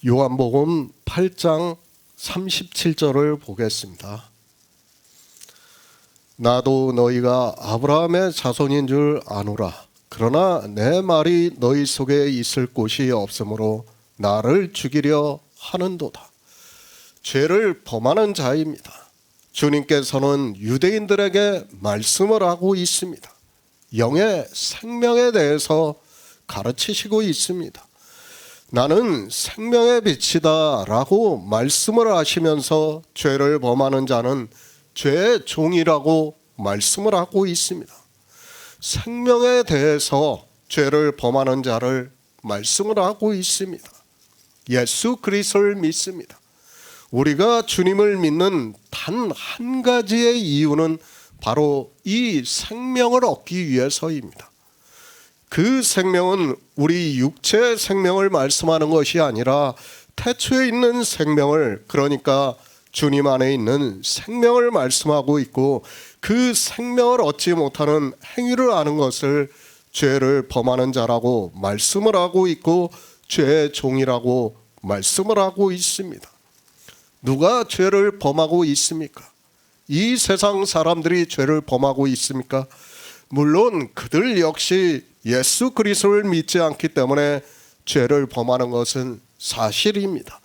요한복음 8장 37절을 보겠습니다. 나도 너희가 아브라함의 자손인 줄 아노라. 그러나 내 말이 너희 속에 있을 곳이 없으므로 나를 죽이려 하는도다. 죄를 범하는 자입니다. 주님께서는 유대인들에게 말씀을 하고 있습니다. 영의 생명에 대해서 가르치시고 있습니다. 나는 생명의 빛이다 라고 말씀을 하시면서 죄를 범하는 자는 죄의 종이라고 말씀을 하고 있습니다. 생명에 대해서 죄를 범하는 자를 말씀을 하고 있습니다. 예수 그리스도를 믿습니다. 우리가 주님을 믿는 단 한 가지의 이유는 바로 이 생명을 얻기 위해서입니다. 그 생명은 우리 육체의 생명을 말씀하는 것이 아니라 태초에 있는 생명을, 그러니까 주님 안에 있는 생명을 말씀하고 있고, 그 생명을 얻지 못하는 행위를 하는 것을 죄를 범하는 자라고 말씀을 하고 있고, 죄의 종이라고 말씀을 하고 있습니다. 누가 죄를 범하고 있습니까? 이 세상 사람들이 죄를 범하고 있습니까? 물론 그들 역시 예수 그리스도를 믿지 않기 때문에 죄를 범하는 것은 사실입니다.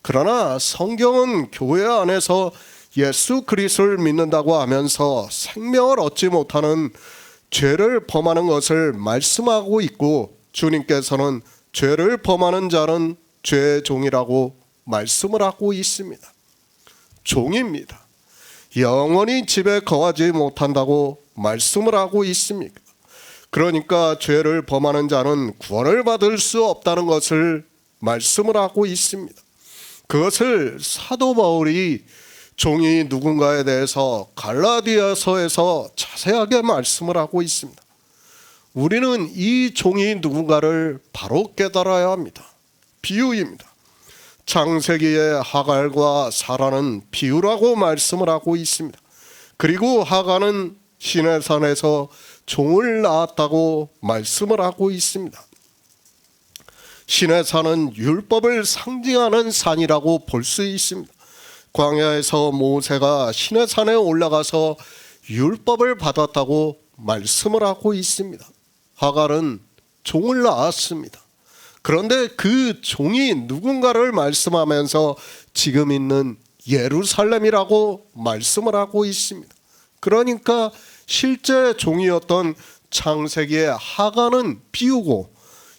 그러나 성경은 교회 안에서 예수 그리스도를 믿는다고 하면서 생명을 얻지 못하는 죄를 범하는 것을 말씀하고 있고, 주님께서는 죄를 범하는 자는 죄의 종이라고 말씀을 하고 있습니다. 종입니다. 영원히 집에 거하지 못한다고 말씀을 하고 있습니까? 그러니까 죄를 범하는 자는 구원을 받을 수 없다는 것을 말씀을 하고 있습니다. 그것을 사도 바울이 종이 누군가에 대해서 갈라디아서에서 자세하게 말씀을 하고 있습니다. 우리는 이 종이 누군가를 바로 깨달아야 합니다. 비유입니다. 창세기의 하갈과 사라는 비유라고 말씀을 하고 있습니다. 그리고 하갈은 시내산에서 종을 낳았다고 말씀을 하고 있습니다. 시내산은 율법을 상징하는 산이라고 볼 수 있습니다. 광야에서 모세가 시내산에 올라가서 율법을 받았다고 말씀을 하고 있습니다. 하갈은 종을 낳았습니다. 그런데 그 종이 누군가를 말씀하면서 지금 있는 예루살렘이라고 말씀을 하고 있습니다. 그러니까 실제 종이었던 창세기의 하갈은 비우고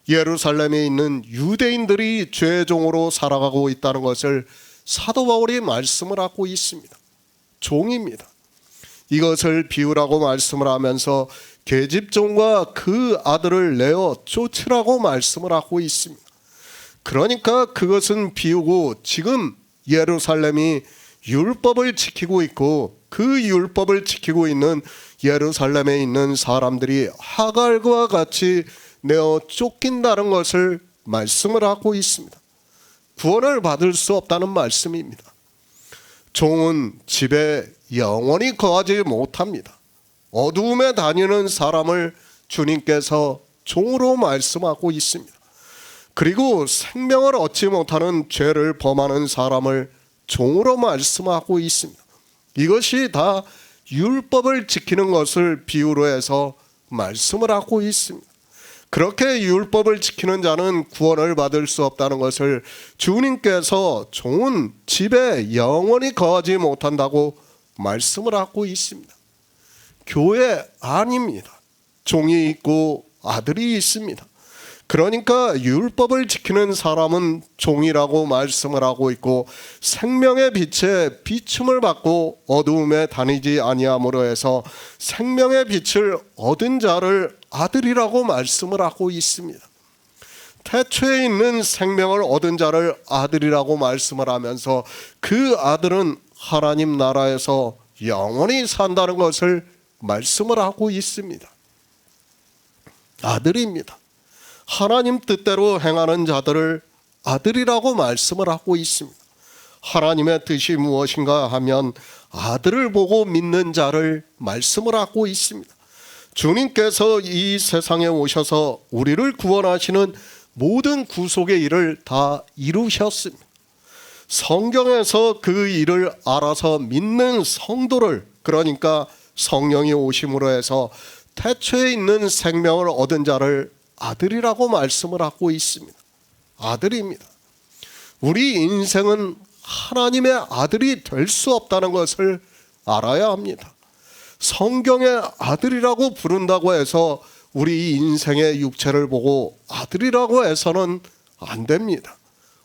예루살렘에 있는 유대인들이 죄의 종으로 살아가고 있다는 것을 사도 바울이 말씀을 하고 있습니다. 종입니다. 이것을 비유라고 말씀을 하면서 계집종과 그 아들을 내어 쫓으라고 말씀을 하고 있습니다. 그러니까 그것은 비유고, 지금 예루살렘이 율법을 지키고 있고, 그 율법을 지키고 있는 예루살렘에 있는 사람들이 하갈과 같이 내어 쫓긴다는 것을 말씀을 하고 있습니다. 구원을 받을 수 없다는 말씀입니다. 종은 집에 영원히 거하지 못합니다. 어두움에 다니는 사람을 주님께서 종으로 말씀하고 있습니다. 그리고 생명을 얻지 못하는 죄를 범하는 사람을 종으로 말씀하고 있습니다. 이것이 다 율법을 지키는 것을 비유로 해서 말씀을 하고 있습니다. 그렇게 율법을 지키는 자는 구원을 받을 수 없다는 것을 주님께서 종은 집에 영원히 거하지 못한다고 말씀을 하고 있습니다. 교회 아닙니다. 종이 있고 아들이 있습니다. 그러니까 율법을 지키는 사람은 종이라고 말씀을 하고 있고, 생명의 빛에 비춤을 받고 어두움에 다니지 아니함으로 해서 생명의 빛을 얻은 자를 아들이라고 말씀을 하고 있습니다. 태초에 있는 생명을 얻은 자를 아들이라고 말씀을 하면서 그 아들은 하나님 나라에서 영원히 산다는 것을 말씀을 하고 있습니다. 아들입니다. 하나님 뜻대로 행하는 자들을 아들이라고 말씀을 하고 있습니다. 하나님의 뜻이 무엇인가 하면 아들을 보고 믿는 자를 말씀을 하고 있습니다. 주님께서 이 세상에 오셔서 우리를 구원하시는 모든 구속의 일을 다 이루셨습니다. 성경에서 그 일을 알아서 믿는 성도를, 그러니까 성령이 오심으로 해서 태초에 있는 생명을 얻은 자를 아들이라고 말씀을 하고 있습니다. 아들입니다. 우리 인생은 하나님의 아들이 될 수 없다는 것을 알아야 합니다. 성경의 아들이라고 부른다고 해서 우리 인생의 육체를 보고 아들이라고 해서는 안 됩니다.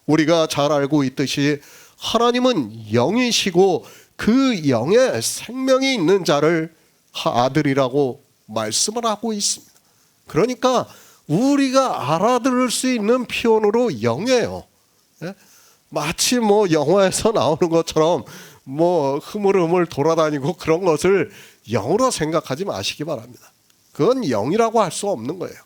우리가 잘 알고 있듯이 하나님은 영이시고 그 영에 생명이 있는 자를 아들이라고 말씀을 하고 있습니다. 그러니까 우리가 알아들을 수 있는 표현으로 영이에요. 마치 영화에서 나오는 것처럼 흐물흐물 돌아다니고 그런 것을 영으로 생각하지 마시기 바랍니다. 그건 영이라고 할 수 없는 거예요.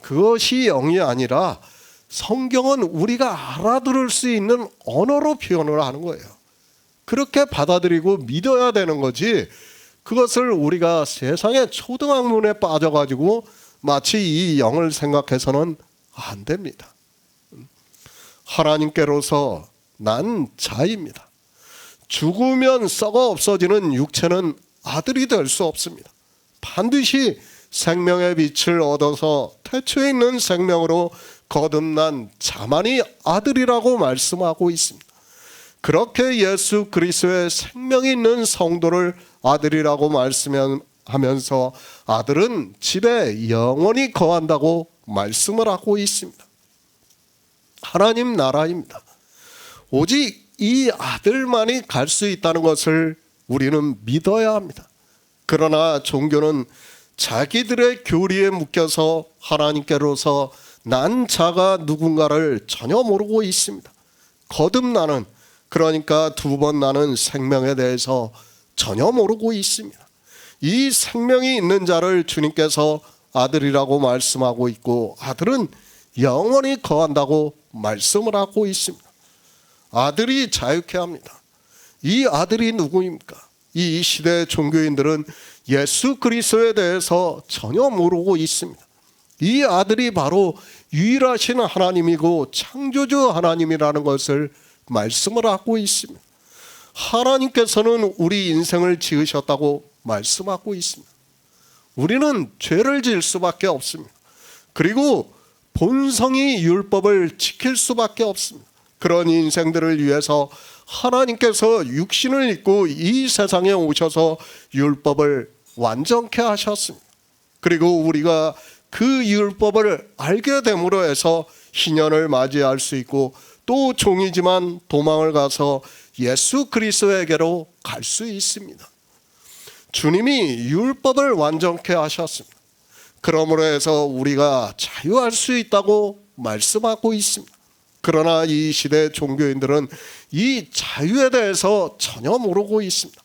그것이 영이 아니라 성경은 우리가 알아들을 수 있는 언어로 표현을 하는 거예요. 그렇게 받아들이고 믿어야 되는 거지, 그것을 우리가 세상의 초등학문에 빠져가지고 마치 이 영을 생각해서는 안 됩니다. 하나님께로서 난 자입니다. 죽으면 썩어 없어지는 육체는 아들이 될 수 없습니다. 반드시 생명의 빛을 얻어서 태초에 있는 생명으로 거듭난 자만이 아들이라고 말씀하고 있습니다. 그렇게 예수 그리스도의 생명이 있는 성도를 아들이라고 말씀하면서 아들은 집에 영원히 거한다고 말씀을 하고 있습니다. 하나님 나라입니다. 오직 이 아들만이 갈 수 있다는 것을 우리는 믿어야 합니다. 그러나 종교는 자기들의 교리에 묶여서 하나님께로서 난 자가 누군가를 전혀 모르고 있습니다. 거듭나는, 그러니까 두 번 나는 생명에 대해서 전혀 모르고 있습니다. 이 생명이 있는 자를 주님께서 아들이라고 말씀하고 있고, 아들은 영원히 거한다고 말씀을 하고 있습니다. 아들이 자유케 합니다. 이 아들이 누구입니까? 이 시대 종교인들은 예수 그리스도에 대해서 전혀 모르고 있습니다. 이 아들이 바로 유일하신 하나님이고 창조주 하나님이라는 것을 말씀을 하고 있습니다. 하나님께서는 우리 인생을 지으셨다고 말씀하고 있습니다. 우리는 죄를 지을 수밖에 없습니다. 그리고 본성이 율법을 지킬 수밖에 없습니다. 그런 인생들을 위해서 하나님께서 육신을 입고 이 세상에 오셔서 율법을 완전케 하셨습니다. 그리고 우리가 그 율법을 알게 됨으로 해서 희년을 맞이할 수 있고, 또 종이지만 도망을 가서 예수 그리스도에게로 갈 수 있습니다. 주님이 율법을 완전케 하셨습니다. 그러므로 해서 우리가 자유할 수 있다고 말씀하고 있습니다. 그러나 이 시대 종교인들은 이 자유에 대해서 전혀 모르고 있습니다.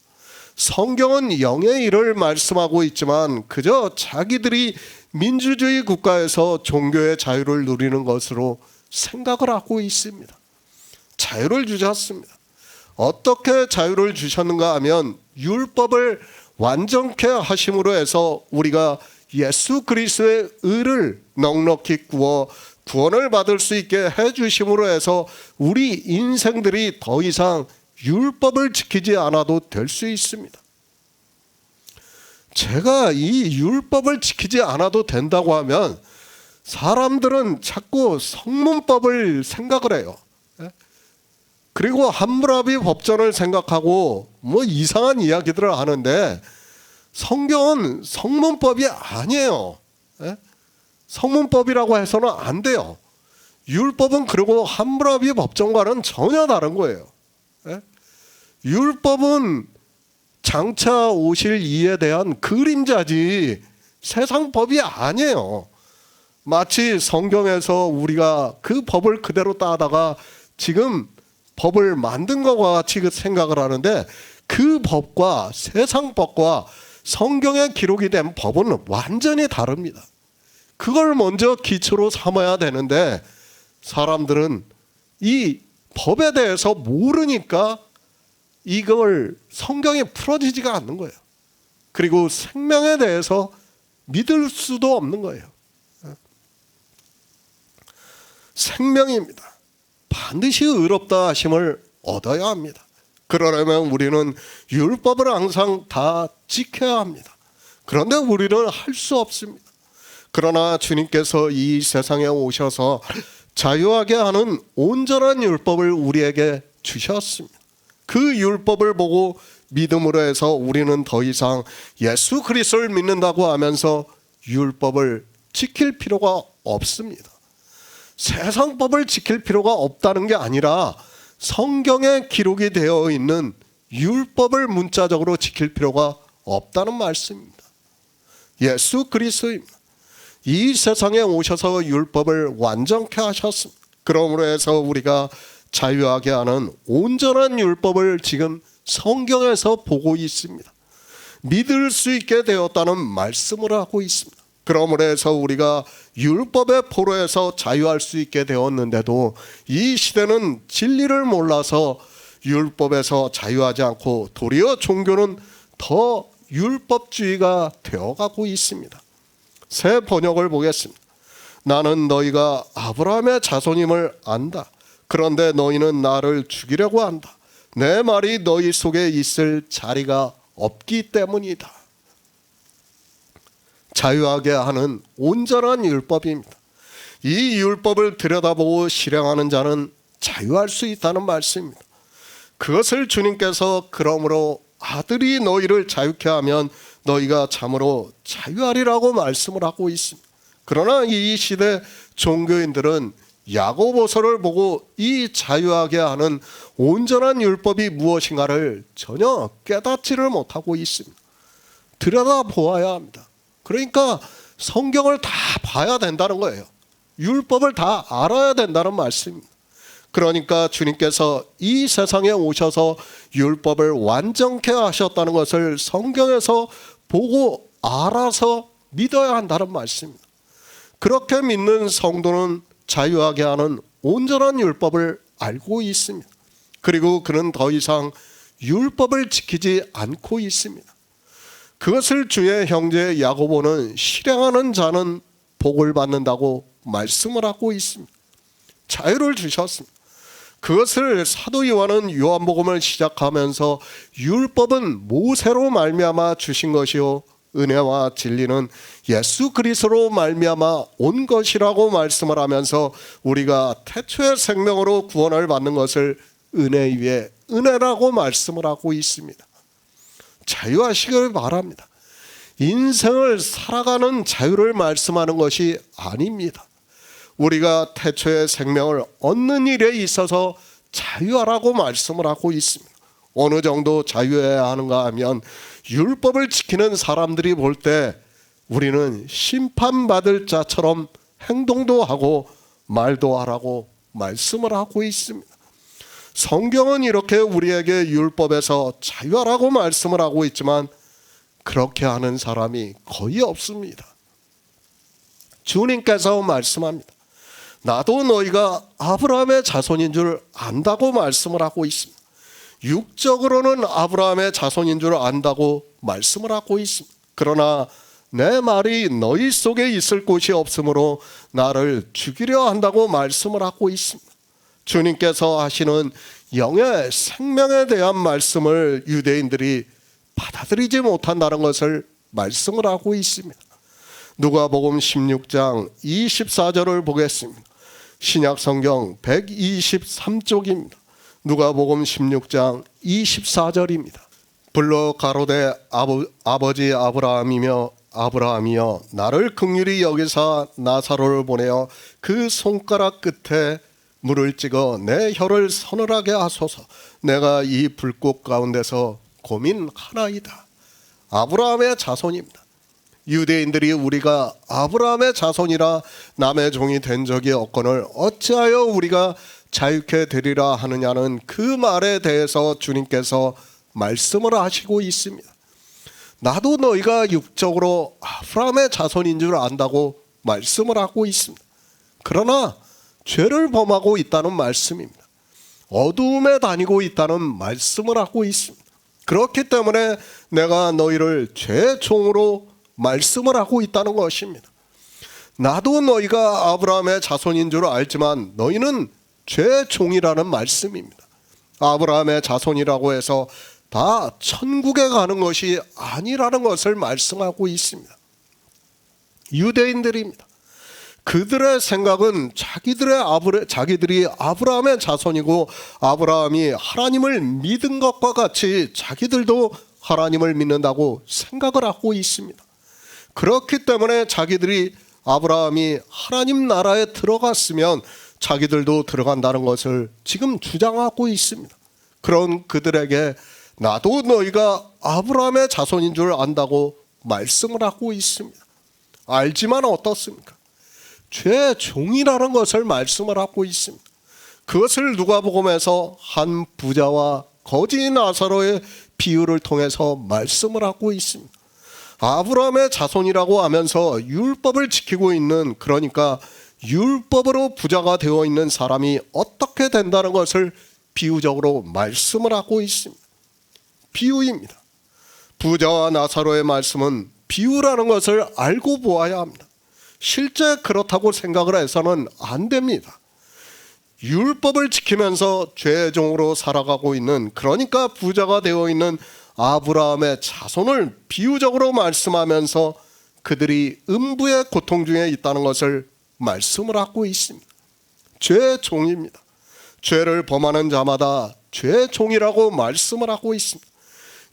성경은 영의 일을 말씀하고 있지만 그저 자기들이 민주주의 국가에서 종교의 자유를 누리는 것으로 생각을 하고 있습니다. 자유를 주셨습니다. 어떻게 자유를 주셨는가 하면 율법을 완전케 하심으로 해서 우리가 예수 그리스도의 의를 넉넉히 구워 구원을 받을 수 있게 해주심으로 해서 우리 인생들이 더 이상 율법을 지키지 않아도 될 수 있습니다. 제가 이 율법을 지키지 않아도 된다고 하면 사람들은 자꾸 성문법을 생각을 해요. 그리고 함무라비 법전을 생각하고 이상한 이야기들을 하는데, 성경은 성문법이 아니에요. 성문법이라고 해서는 안 돼요. 율법은 그리고 함무라비 법전과는 전혀 다른 거예요. 율법은 장차 오실 이에 대한 그림자지 세상 법이 아니에요. 마치 성경에서 우리가 그 법을 그대로 따다가 지금 법을 만든 것과 같이 생각을 하는데, 그 법과 세상 법과 성경에 기록이 된 법은 완전히 다릅니다. 그걸 먼저 기초로 삼아야 되는데 사람들은 이 법에 대해서 모르니까 이걸 성경에 풀어지지가 않는 거예요. 그리고 생명에 대해서 믿을 수도 없는 거예요. 생명입니다. 반드시 의롭다 하심을 얻어야 합니다. 그러려면 우리는 율법을 항상 다 지켜야 합니다. 그런데 우리는 할 수 없습니다. 그러나 주님께서 이 세상에 오셔서 자유하게 하는 온전한 율법을 우리에게 주셨습니다. 그 율법을 보고 믿음으로 해서 우리는 더 이상 예수 그리스도를 믿는다고 하면서 율법을 지킬 필요가 없습니다. 세상 법을 지킬 필요가 없다는 게 아니라 성경에 기록이 되어 있는 율법을 문자적으로 지킬 필요가 없다는 말씀입니다. 예수 그리스도입니다. 이 세상에 오셔서 율법을 완전케 하셨습니다. 그러므로 해서 우리가 자유하게 하는 온전한 율법을 지금 성경에서 보고 있습니다. 믿을 수 있게 되었다는 말씀을 하고 있습니다. 그러므로 해서 우리가 율법의 포로에서 자유할 수 있게 되었는데도 이 시대는 진리를 몰라서 율법에서 자유하지 않고 도리어 종교는 더 율법주의가 되어가고 있습니다. 새 번역을 보겠습니다. 나는 너희가 아브라함의 자손임을 안다. 그런데 너희는 나를 죽이려고 한다. 내 말이 너희 속에 있을 자리가 없기 때문이다. 자유하게 하는 온전한 율법입니다. 이 율법을 들여다보고 실행하는 자는 자유할 수 있다는 말씀입니다. 그것을 주님께서 그러므로 아들이 너희를 자유케 하면 너희가 참으로 자유하리라고 말씀을 하고 있습니다. 그러나 이 시대 종교인들은 야고보서를 보고 이 자유하게 하는 온전한 율법이 무엇인가를 전혀 깨닫지를 못하고 있습니다. 들여다보아야 합니다. 그러니까 성경을 다 봐야 된다는 거예요. 율법을 다 알아야 된다는 말씀입니다. 그러니까 주님께서 이 세상에 오셔서 율법을 완전케 하셨다는 것을 성경에서 보고 알아서 믿어야 한다는 말씀입니다. 그렇게 믿는 성도는 자유하게 하는 온전한 율법을 알고 있습니다. 그리고 그는 더 이상 율법을 지키지 않고 있습니다. 그것을 주의 형제 야고보는 실행하는 자는 복을 받는다고 말씀을 하고 있습니다. 자유를 주셨습니다. 그것을 사도 요한은 요한복음을 시작하면서 율법은 모세로 말미암아 주신 것이요 은혜와 진리는 예수 그리스도로 말미암아 온 것이라고 말씀을 하면서 우리가 태초의 생명으로 구원을 받는 것을 은혜 위에 은혜라고 말씀을 하고 있습니다. 자유하시길 바랍니다. 인생을 살아가는 자유를 말씀하는 것이 아닙니다. 우리가 태초의 생명을 얻는 일에 있어서 자유하라고 말씀을 하고 있습니다. 어느 정도 자유해야 하는가 하면 율법을 지키는 사람들이 볼 때 우리는 심판받을 자처럼 행동도 하고 말도 하라고 말씀을 하고 있습니다. 성경은 이렇게 우리에게 율법에서 자유하라고 말씀을 하고 있지만 그렇게 하는 사람이 거의 없습니다. 주님께서 말씀합니다. 나도 너희가 아브라함의 자손인 줄 안다고 말씀을 하고 있습니다. 육적으로는 아브라함의 자손인 줄 안다고 말씀을 하고 있습니다. 그러나 내 말이 너희 속에 있을 곳이 없으므로 나를 죽이려 한다고 말씀을 하고 있습니다. 주님께서 하시는 영의 생명에 대한 말씀을 유대인들이 받아들이지 못한다는 것을 말씀을 하고 있습니다. 누가복음 16장 24절을 보겠습니다. 신약성경 123쪽입니다. 누가복음 16장 24절입니다. 불러 가로되 아버지 아브라함이여 나를 긍휼히 여기사 나사로를 보내어 그 손가락 끝에 물을 찍어 내 혀를 서늘하게 하소서. 내가 이 불꽃 가운데서 고민하나이다. 아브라함의 자손입니다. 유대인들이 우리가 아브라함의 자손이라 남의 종이 된 적이 없거늘 어찌하여 우리가 자유케 되리라 하느냐는 그 말에 대해서 주님께서 말씀을 하시고 있습니다. 나도 너희가 육적으로 아브라함의 자손인 줄 안다고 말씀을 하고 있습니다. 그러나 죄를 범하고 있다는 말씀입니다. 어두움에 다니고 있다는 말씀을 하고 있습니다. 그렇기 때문에 내가 너희를 죄의 종으로 말씀을 하고 있다는 것입니다. 나도 너희가 아브라함의 자손인 줄 알지만 너희는 죄의 종이라는 말씀입니다. 아브라함의 자손이라고 해서 다 천국에 가는 것이 아니라는 것을 말씀하고 있습니다. 유대인들입니다. 그들의 생각은 자기들이 아브라함의 자손이고 아브라함이 하나님을 믿은 것과 같이 자기들도 하나님을 믿는다고 생각을 하고 있습니다. 그렇기 때문에 자기들이 아브라함이 하나님 나라에 들어갔으면 자기들도 들어간다는 것을 지금 주장하고 있습니다. 그런 그들에게 나도 너희가 아브라함의 자손인 줄 안다고 말씀을 하고 있습니다. 알지만 어떻습니까? 죄의 종이라는 것을 말씀을 하고 있습니다. 그것을 누가복음에서 한 부자와 거지 나사로의 비유를 통해서 말씀을 하고 있습니다. 아브라함의 자손이라고 하면서 율법을 지키고 있는, 그러니까 율법으로 부자가 되어 있는 사람이 어떻게 된다는 것을 비유적으로 말씀을 하고 있습니다. 비유입니다. 부자와 나사로의 말씀은 비유라는 것을 알고 보아야 합니다. 실제 그렇다고 생각을 해서는 안 됩니다. 율법을 지키면서 죄의 종으로 살아가고 있는, 그러니까 부자가 되어 있는 아브라함의 자손을 비유적으로 말씀하면서 그들이 음부의 고통 중에 있다는 것을 말씀을 하고 있습니다. 죄의 종입니다. 죄를 범하는 자마다 죄의 종이라고 말씀을 하고 있습니다.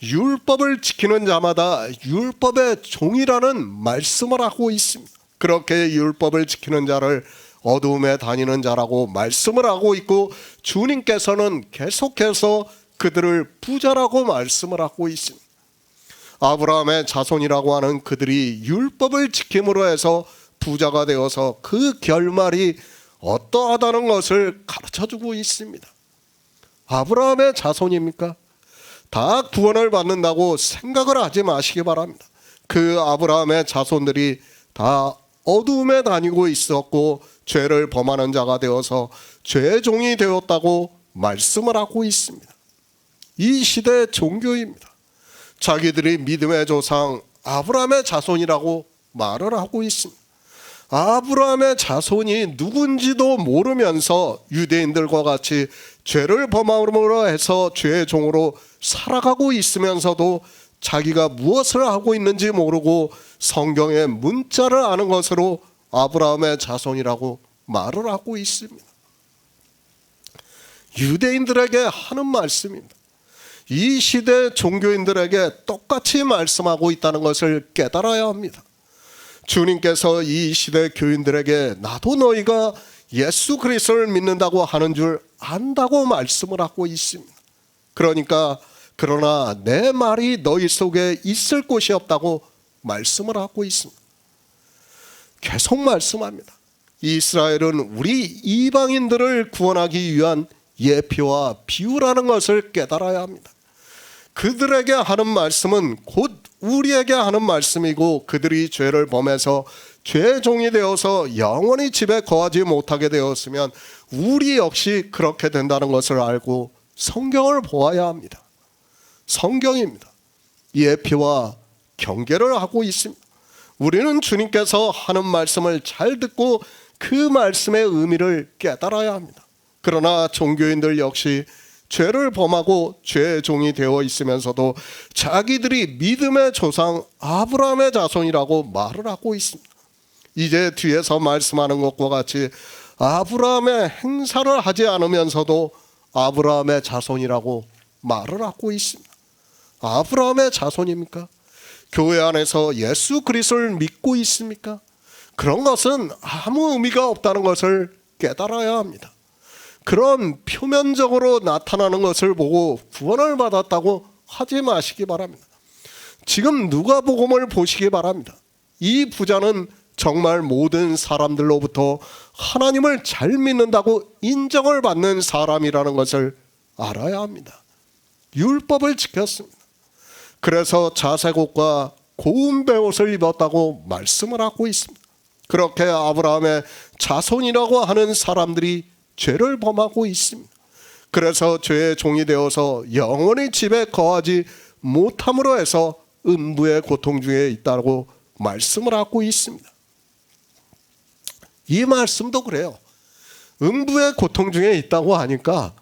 율법을 지키는 자마다 율법의 종이라는 말씀을 하고 있습니다. 그렇게 율법을 지키는 자를 어두움에 다니는 자라고 말씀을 하고 있고, 주님께서는 계속해서 그들을 부자라고 말씀을 하고 있습니다. 아브라함의 자손이라고 하는 그들이 율법을 지킴으로 해서 부자가 되어서 그 결말이 어떠하다는 것을 가르쳐주고 있습니다. 아브라함의 자손입니까? 다 구원을 받는다고 생각을 하지 마시기 바랍니다. 그 아브라함의 자손들이 다 어두움에 다니고 있었고 죄를 범하는 자가 되어서 죄의 종이 되었다고 말씀을 하고 있습니다. 이 시대의 종교입니다. 자기들이 믿음의 조상 아브라함의 자손이라고 말을 하고 있습니다. 아브라함의 자손이 누군지도 모르면서 유대인들과 같이 죄를 범함으로 해서 죄의 종으로 살아가고 있으면서도 자기가 무엇을 하고 있는지 모르고 성경의 문자를 아는 것으로 아브라함의 자손이라고 말을 하고 있습니다. 유대인들에게 하는 말씀입니다. 이 시대 종교인들에게 똑같이 말씀하고 있다는 것을 깨달아야 합니다. 주님께서 이 시대 교인들에게 나도 너희가 예수 그리스도를 믿는다고 하는 줄 안다고 말씀을 하고 있습니다. 그러나 내 말이 너희 속에 있을 곳이 없다고 말씀을 하고 있습니다. 계속 말씀합니다. 이스라엘은 우리 이방인들을 구원하기 위한 예표와 비유라는 것을 깨달아야 합니다. 그들에게 하는 말씀은 곧 우리에게 하는 말씀이고, 그들이 죄를 범해서 죄의 종이 되어서 영원히 집에 거하지 못하게 되었으면 우리 역시 그렇게 된다는 것을 알고 성경을 보아야 합니다. 성경입니다. 예표와 경계를 하고 있습니다. 우리는 주님께서 하는 말씀을 잘 듣고 그 말씀의 의미를 깨달아야 합니다. 그러나 종교인들 역시 죄를 범하고 죄의 종이 되어 있으면서도 자기들이 믿음의 조상 아브라함의 자손이라고 말을 하고 있습니다. 이제 뒤에서 말씀하는 것과 같이 아브라함의 행사를 하지 않으면서도 아브라함의 자손이라고 말을 하고 있습니다. 아브라함의 자손입니까? 교회 안에서 예수 그리스도를 믿고 있습니까? 그런 것은 아무 의미가 없다는 것을 깨달아야 합니다. 그런 표면적으로 나타나는 것을 보고 구원을 받았다고 하지 마시기 바랍니다. 지금 누가복음을 보시기 바랍니다. 이 부자는 정말 모든 사람들로부터 하나님을 잘 믿는다고 인정을 받는 사람이라는 것을 알아야 합니다. 율법을 지켰습니다. 그래서 자색옷과 고운 베옷을 입었다고 말씀을 하고 있습니다. 그렇게 아브라함의 자손이라고 하는 사람들이 죄를 범하고 있습니다. 그래서 죄의 종이 되어서 영원히 집에 거하지 못함으로 해서 음부의 고통 중에 있다고 말씀을 하고 있습니다. 이 말씀도 그래요. 음부의 고통 중에 있다고 하니까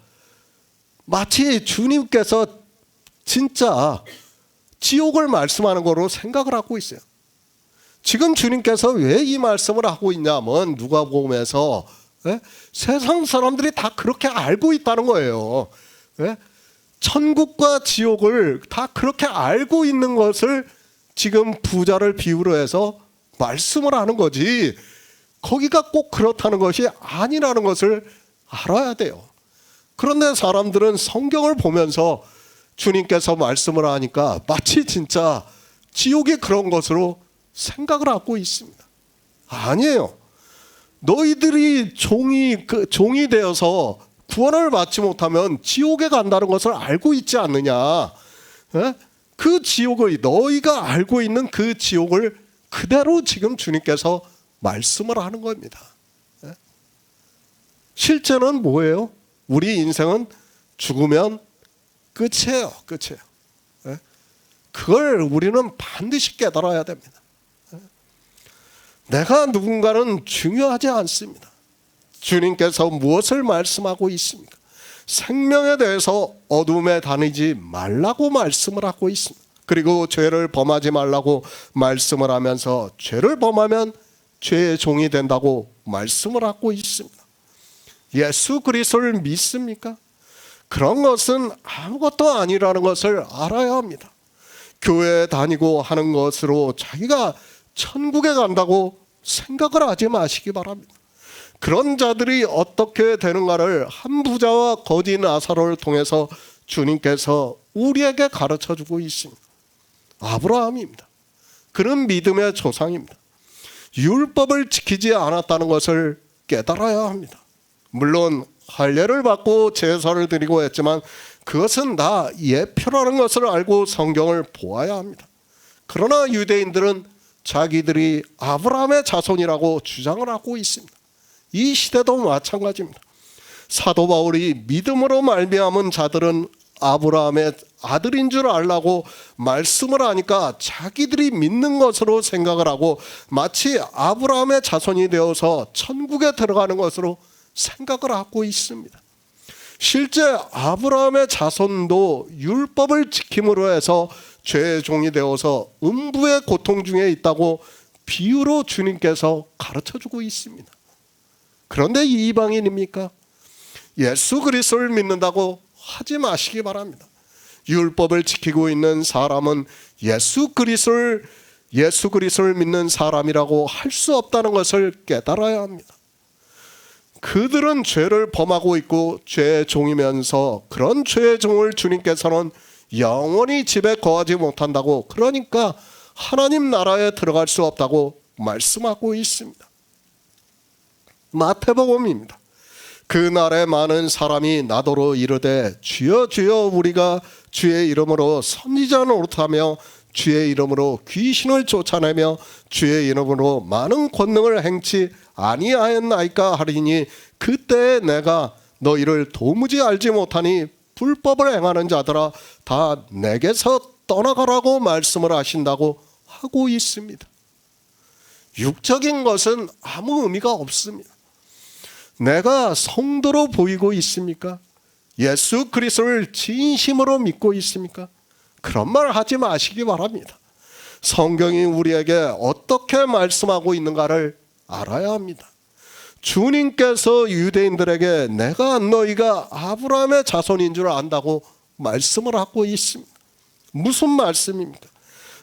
마치 주님께서 진짜 지옥을 말씀하는 거로 생각을 하고 있어요. 지금 주님께서 왜 이 말씀을 하고 있냐면 누가복음에서 세상 사람들이 다 그렇게 알고 있다는 거예요. 천국과 지옥을 다 그렇게 알고 있는 것을 지금 부자를 비유로 해서 말씀을 하는 거지, 거기가 꼭 그렇다는 것이 아니라는 것을 알아야 돼요. 그런데 사람들은 성경을 보면서 주님께서 말씀을 하니까 마치 진짜 지옥이 그런 것으로 생각을 하고 있습니다. 아니에요. 너희들이 종이 되어서 구원을 받지 못하면 지옥에 간다는 것을 알고 있지 않느냐. 그 지옥을, 너희가 알고 있는 그 지옥을 그대로 지금 주님께서 말씀을 하는 겁니다. 실제는 뭐예요? 우리 인생은 죽으면 끝이에요. 끝이에요. 그걸 우리는 반드시 깨달아야 됩니다. 내가 누군가는 중요하지 않습니다. 주님께서 무엇을 말씀하고 있습니까? 생명에 대해서 어둠에 다니지 말라고 말씀을 하고 있습니다. 그리고 죄를 범하지 말라고 말씀을 하면서 죄를 범하면 죄의 종이 된다고 말씀을 하고 있습니다. 예수 그리스도를 믿습니까? 그런 것은 아무것도 아니라는 것을 알아야 합니다. 교회에 다니고 하는 것으로 자기가 천국에 간다고 생각을 하지 마시기 바랍니다. 그런 자들이 어떻게 되는가를 한 부자와 거지 나사로를 통해서 주님께서 우리에게 가르쳐주고 있습니다. 아브라함입니다. 그는 믿음의 조상입니다. 율법을 지키지 않았다는 것을 깨달아야 합니다. 물론 할례를 받고 제사를 드리고 했지만 그것은 다 예표라는 것을 알고 성경을 보아야 합니다. 그러나 유대인들은 자기들이 아브라함의 자손이라고 주장을 하고 있습니다. 이 시대도 마찬가지입니다. 사도 바울이 믿음으로 말미암은 자들은 아브라함의 아들인 줄 알라고 말씀을 하니까 자기들이 믿는 것으로 생각을 하고 마치 아브라함의 자손이 되어서 천국에 들어가는 것으로 생각을 하고 있습니다. 실제 아브라함의 자손도 율법을 지킴으로 해서 죄의 종이 되어서 음부의 고통 중에 있다고 비유로 주님께서 가르쳐주고 있습니다. 그런데 이방인입니까? 예수 그리스도를 믿는다고 하지 마시기 바랍니다. 율법을 지키고 있는 사람은 예수 그리스도를 믿는 사람이라고 할 수 없다는 것을 깨달아야 합니다. 그들은 죄를 범하고 있고 죄의 종이면서 그런 죄의 종을 주님께서는 영원히 집에 거하지 못한다고, 그러니까 하나님 나라에 들어갈 수 없다고 말씀하고 있습니다. 마태복음입니다. 그날에 많은 사람이 나더러 이르되 주여 주여 우리가 주의 이름으로 선지자 노릇하며 주의 이름으로 귀신을 쫓아내며 주의 이름으로 많은 권능을 행치 아니하였나이까 하리니 그때에 내가 너희를 도무지 알지 못하니 불법을 행하는 자들아 다 내게서 떠나가라고 말씀을 하신다고 하고 있습니다. 육적인 것은 아무 의미가 없습니다. 내가 성도로 보이고 있습니까? 예수 그리스도를 진심으로 믿고 있습니까? 그런 말 하지 마시기 바랍니다. 성경이 우리에게 어떻게 말씀하고 있는가를 알아야 합니다. 주님께서 유대인들에게 내가 너희가 아브라함의 자손인 줄 안다고 말씀을 하고 있습니다. 무슨 말씀입니까?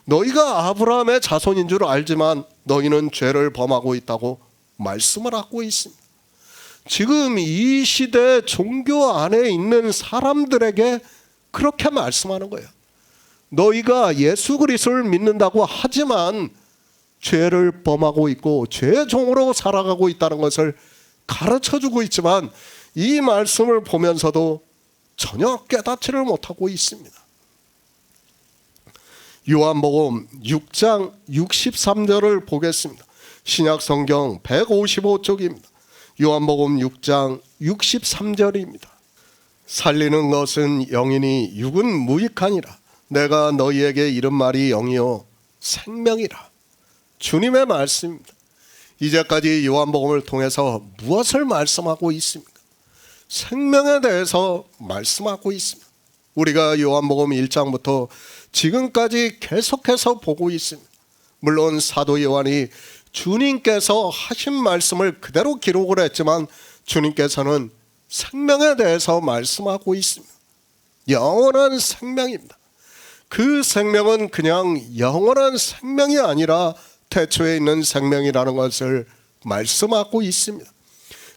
너희가 아브라함의 자손인 줄 알지만 너희는 죄를 범하고 있다고 말씀을 하고 있습니다. 지금 이 시대 종교 안에 있는 사람들에게 그렇게 말씀하는 거예요. 너희가 예수 그리스도를 믿는다고 하지만 죄를 범하고 있고 죄의 종으로 살아가고 있다는 것을 가르쳐주고 있지만 이 말씀을 보면서도 전혀 깨닫지를 못하고 있습니다. 요한복음 6장 63절을 보겠습니다. 신약성경 155쪽입니다. 요한복음 6장 63절입니다. 살리는 것은 영이니 육은 무익하니라. 내가 너희에게 이른 말이 영이요 생명이라. 주님의 말씀입니다. 이제까지 요한복음을 통해서 무엇을 말씀하고 있습니까? 생명에 대해서 말씀하고 있습니다. 우리가 요한복음 1장부터 지금까지 계속해서 보고 있습니다. 물론 사도 요한이 주님께서 하신 말씀을 그대로 기록을 했지만 주님께서는 생명에 대해서 말씀하고 있습니다. 영원한 생명입니다. 그 생명은 그냥 영원한 생명이 아니라 태초에 있는 생명이라는 것을 말씀하고 있습니다.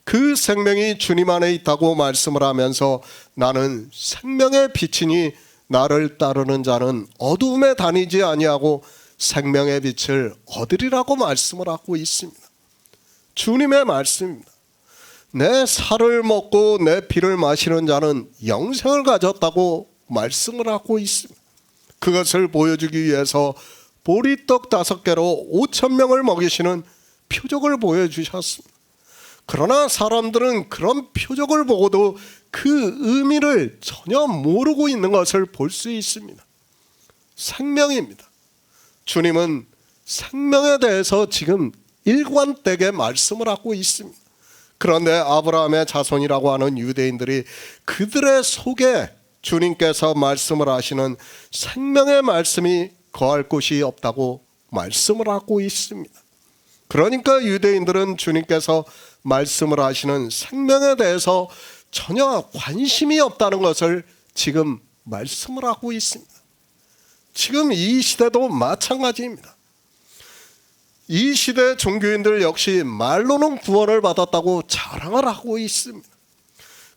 그 생명이 주님 안에 있다고 말씀을 하면서 나는 생명의 빛이니 나를 따르는 자는 어두움에 다니지 아니하고 생명의 빛을 얻으리라고 말씀을 하고 있습니다. 주님의 말씀입니다. 내 살을 먹고 내 피를 마시는 자는 영생을 가졌다고 말씀을 하고 있습니다. 그것을 보여주기 위해서 보리떡 5개로 5,000명을 먹이시는 표적을 보여주셨습니다. 그러나 사람들은 그런 표적을 보고도 그 의미를 전혀 모르고 있는 것을 볼 수 있습니다. 생명입니다. 주님은 생명에 대해서 지금 일관되게 말씀을 하고 있습니다. 그런데 아브라함의 자손이라고 하는 유대인들이 그들의 속에 주님께서 말씀을 하시는 생명의 말씀이 거할 곳이 없다고 말씀을 하고 있습니다. 그러니까 유대인들은 주님께서 말씀을 하시는 생명에 대해서 전혀 관심이 없다는 것을 지금 말씀을 하고 있습니다. 지금 이 시대도 마찬가지입니다. 이 시대 종교인들 역시 말로는 구원을 받았다고 자랑을 하고 있습니다.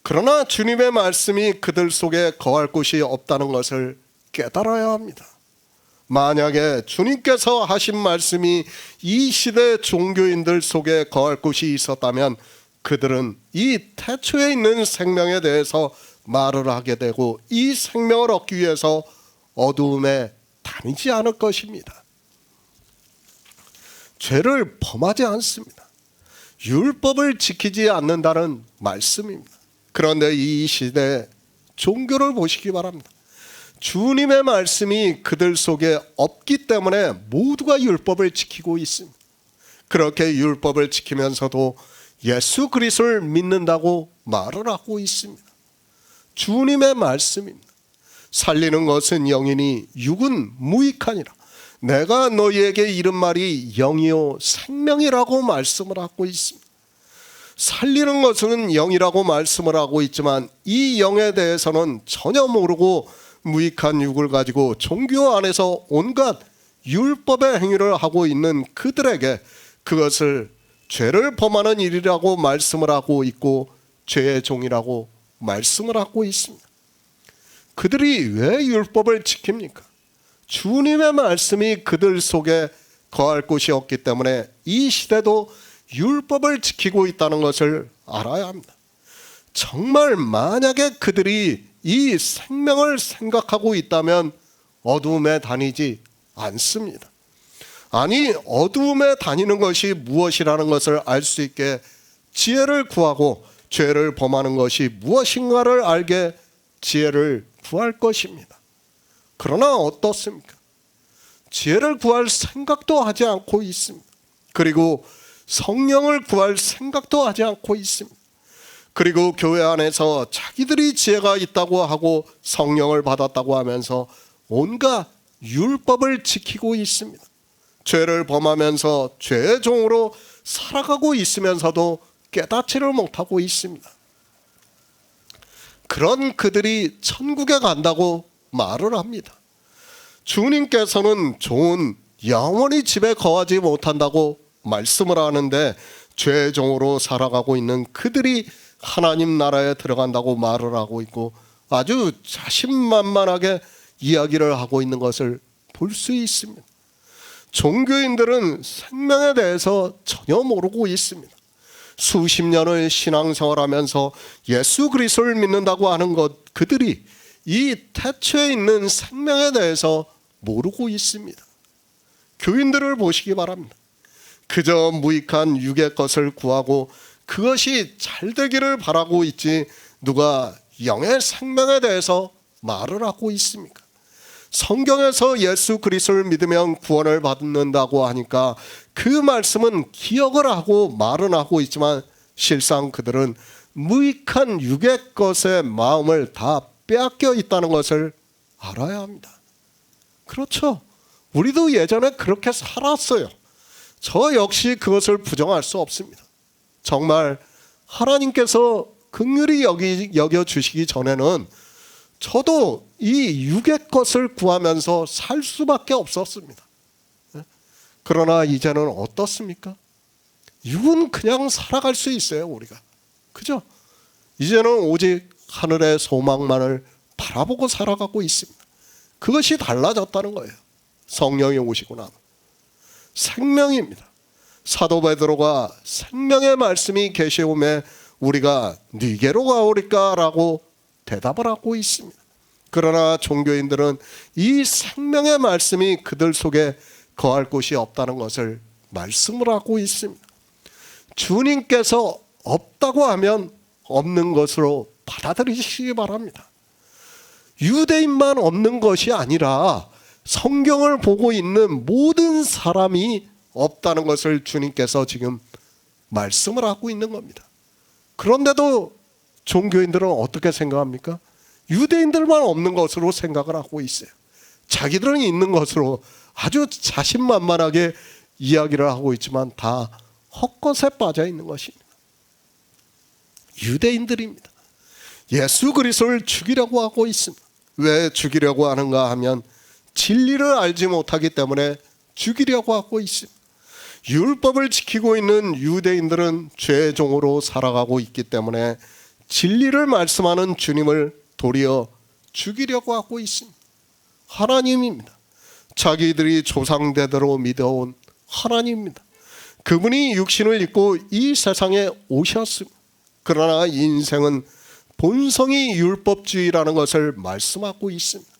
그러나 주님의 말씀이 그들 속에 거할 곳이 없다는 것을 깨달아야 합니다. 만약에 주님께서 하신 말씀이 이 시대 종교인들 속에 거할 곳이 있었다면 그들은 이 태초에 있는 생명에 대해서 말을 하게 되고 이 생명을 얻기 위해서 어두움에 다니지 않을 것입니다. 죄를 범하지 않습니다. 율법을 지키지 않는다는 말씀입니다. 그런데 이 시대 종교를 보시기 바랍니다. 주님의 말씀이 그들 속에 없기 때문에 모두가 율법을 지키고 있습니다. 그렇게 율법을 지키면서도 예수 그리스도를 믿는다고 말을 하고 있습니다. 주님의 말씀입니다. 살리는 것은 영이니 육은 무익하니라. 내가 너희에게 이른 말이 영이요 생명이라고 말씀을 하고 있습니다. 살리는 것은 영이라고 말씀을 하고 있지만 이 영에 대해서는 전혀 모르고 무익한 육을 가지고 종교 안에서 온갖 율법의 행위를 하고 있는 그들에게 그것을 죄를 범하는 일이라고 말씀을 하고 있고 죄의 종이라고 말씀을 하고 있습니다. 그들이 왜 율법을 지킵니까? 주님의 말씀이 그들 속에 거할 곳이 없기 때문에 이 시대도 율법을 지키고 있다는 것을 알아야 합니다. 정말 만약에 그들이 이 생명을 생각하고 있다면 어두움에 다니지 않습니다. 아니, 어두움에 다니는 것이 무엇이라는 것을 알 수 있게 지혜를 구하고 죄를 범하는 것이 무엇인가를 알게 지혜를 구할 것입니다. 그러나 어떻습니까? 지혜를 구할 생각도 하지 않고 있습니다. 그리고 성령을 구할 생각도 하지 않고 있습니다. 그리고 교회 안에서 자기들이 지혜가 있다고 하고 성령을 받았다고 하면서 온갖 율법을 지키고 있습니다. 죄를 범하면서 죄의 종으로 살아가고 있으면서도 깨닫지를 못하고 있습니다. 그런 그들이 천국에 간다고 말을 합니다. 주님께서는 좋은 영원히 집에 거하지 못한다고 말씀을 하는데 죄의 종으로 살아가고 있는 그들이 하나님 나라에 들어간다고 말을 하고 있고 아주 자신만만하게 이야기를 하고 있는 것을 볼 수 있습니다. 종교인들은 생명에 대해서 전혀 모르고 있습니다. 수십 년을 신앙생활하면서 예수 그리스도를 믿는다고 하는 것 그들이 이 태초에 있는 생명에 대해서 모르고 있습니다. 교인들을 보시기 바랍니다. 그저 무익한 육의 것을 구하고 그것이 잘 되기를 바라고 있지 누가 영의 생명에 대해서 말을 하고 있습니까? 성경에서 예수 그리스도를 믿으면 구원을 받는다고 하니까 그 말씀은 기억을 하고 말은 하고 있지만 실상 그들은 무익한 육의 것에 마음을 다 빼앗겨 있다는 것을 알아야 합니다. 그렇죠. 우리도 예전에 그렇게 살았어요. 저 역시 그것을 부정할 수 없습니다. 정말 하나님께서 긍휼히 여겨주시기 전에는 저도 이 육의 것을 구하면서 살 수밖에 없었습니다. 그러나 이제는 어떻습니까? 육은 그냥 살아갈 수 있어요, 우리가. 그죠? 이제는 오직 하늘의 소망만을 바라보고 살아가고 있습니다. 그것이 달라졌다는 거예요. 성령이 오시고 나면. 생명입니다. 사도 베드로가 생명의 말씀이 계시오매 우리가 네게로 가오리까라고 대답을 하고 있습니다. 그러나 종교인들은 이 생명의 말씀이 그들 속에 거할 곳이 없다는 것을 말씀을 하고 있습니다. 주님께서 없다고 하면 없는 것으로 받아들이시기 바랍니다. 유대인만 없는 것이 아니라 성경을 보고 있는 모든 사람이 없다는 것을 주님께서 지금 말씀을 하고 있는 겁니다. 그런데도 종교인들은 어떻게 생각합니까? 유대인들만 없는 것으로 생각을 하고 있어요. 자기들은 있는 것으로 아주 자신만만하게 이야기를 하고 있지만 다 헛것에 빠져 있는 것입니다. 유대인들입니다. 예수 그리스도를 죽이려고 하고 있습니다. 왜 죽이려고 하는가 하면 진리를 알지 못하기 때문에 죽이려고 하고 있습니다. 율법을 지키고 있는 유대인들은 죄의 종으로 살아가고 있기 때문에 진리를 말씀하는 주님을 도리어 죽이려고 하고 있습니다. 하나님입니다. 자기들이 조상대대로 믿어온 하나님입니다. 그분이 육신을 입고 이 세상에 오셨습니다. 그러나 인생은 본성이 율법주의라는 것을 말씀하고 있습니다.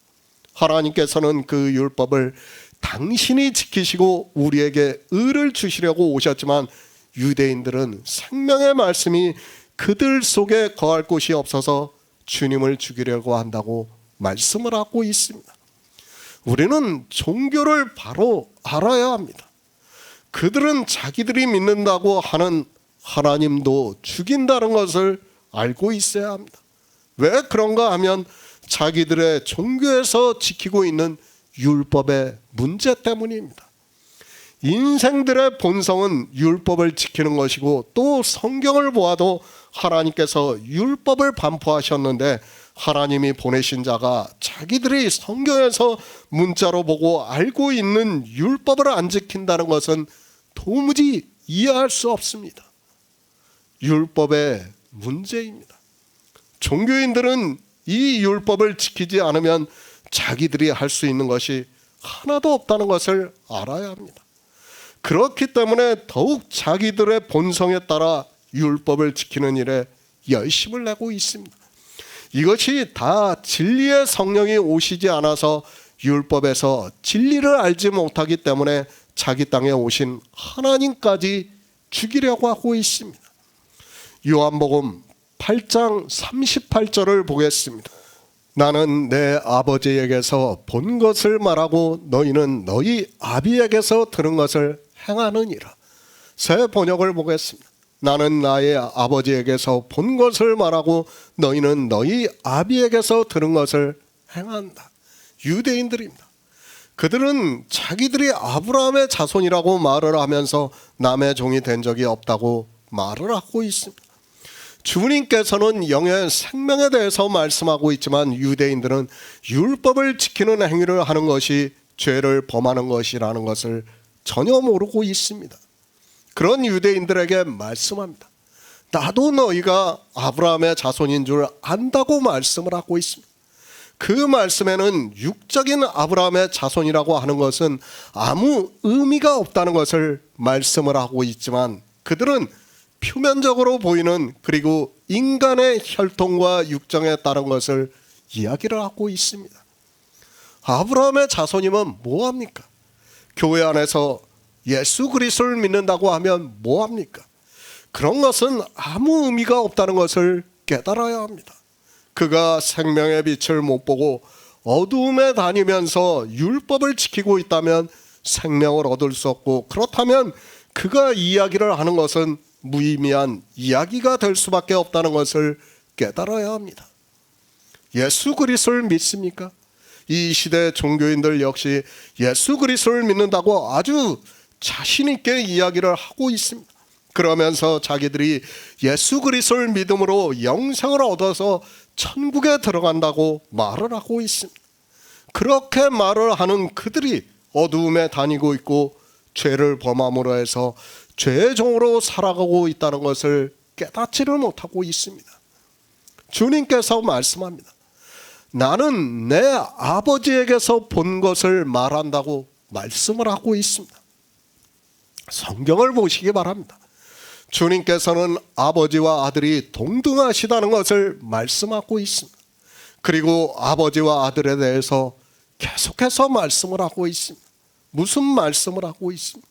하나님께서는 그 율법을 당신이 지키시고 우리에게 의를 주시려고 오셨지만 유대인들은 생명의 말씀이 그들 속에 거할 곳이 없어서 주님을 죽이려고 한다고 말씀을 하고 있습니다. 우리는 종교를 바로 알아야 합니다. 그들은 자기들이 믿는다고 하는 하나님도 죽인다는 것을 알고 있어야 합니다. 왜 그런가 하면 자기들의 종교에서 지키고 있는 율법의 문제 때문입니다. 인생들의 본성은 율법을 지키는 것이고 또 성경을 보아도 하나님께서 율법을 반포하셨는데 하나님이 보내신 자가 자기들이 성경에서 문자로 보고 알고 있는 율법을 안 지킨다는 것은 도무지 이해할 수 없습니다. 율법의 문제입니다. 종교인들은 이 율법을 지키지 않으면 자기들이 할 수 있는 것이 하나도 없다는 것을 알아야 합니다. 그렇기 때문에 더욱 자기들의 본성에 따라 율법을 지키는 일에 열심을 내고 있습니다. 이것이 다 진리의 성령이 오시지 않아서 율법에서 진리를 알지 못하기 때문에 자기 땅에 오신 하나님까지 죽이려고 하고 있습니다. 요한복음 8장 38절을 보겠습니다. 나는 내 아버지에게서 본 것을 말하고 너희는 너희 아비에게서 들은 것을 행하느니라. 새 번역을 보겠습니다. 나는 나의 아버지에게서 본 것을 말하고 너희는 너희 아비에게서 들은 것을 행한다. 유대인들입니다. 그들은 자기들이 아브라함의 자손이라고 말을 하면서 남의 종이 된 적이 없다고 말을 하고 있습니다. 주님께서는 영의 생명에 대해서 말씀하고 있지만 유대인들은 율법을 지키는 행위를 하는 것이 죄를 범하는 것이라는 것을 전혀 모르고 있습니다. 그런 유대인들에게 말씀합니다. 나도 너희가 아브라함의 자손인 줄 안다고 말씀을 하고 있습니다. 그 말씀에는 육적인 아브라함의 자손이라고 하는 것은 아무 의미가 없다는 것을 말씀을 하고 있지만 그들은 표면적으로 보이는 그리고 인간의 혈통과 육정에 따른 것을 이야기를 하고 있습니다. 아브라함의 자손이면 뭐합니까? 교회 안에서 예수 그리스도를 믿는다고 하면 뭐합니까? 그런 것은 아무 의미가 없다는 것을 깨달아야 합니다. 그가 생명의 빛을 못 보고 어두움에 다니면서 율법을 지키고 있다면 생명을 얻을 수 없고, 그렇다면 그가 이야기를 하는 것은 무의미한 이야기가 될 수밖에 없다는 것을 깨달아야 합니다. 예수 그리스도를 믿습니까? 이 시대 종교인들 역시 예수 그리스도를 믿는다고 아주 자신 있게 이야기를 하고 있습니다. 그러면서 자기들이 예수 그리스도를 믿음으로 영생을 얻어서 천국에 들어간다고 말을 하고 있습니다. 그렇게 말을 하는 그들이 어두움에 다니고 있고 죄를 범함으로 해서 죄의 종으로 살아가고 있다는 것을 깨닫지를 못하고 있습니다. 주님께서 말씀합니다. 나는 내 아버지에게서 본 것을 말한다고 말씀을 하고 있습니다. 성경을 보시기 바랍니다. 주님께서는 아버지와 아들이 동등하시다는 것을 말씀하고 있습니다. 그리고 아버지와 아들에 대해서 계속해서 말씀을 하고 있습니다. 무슨 말씀을 하고 있습니다?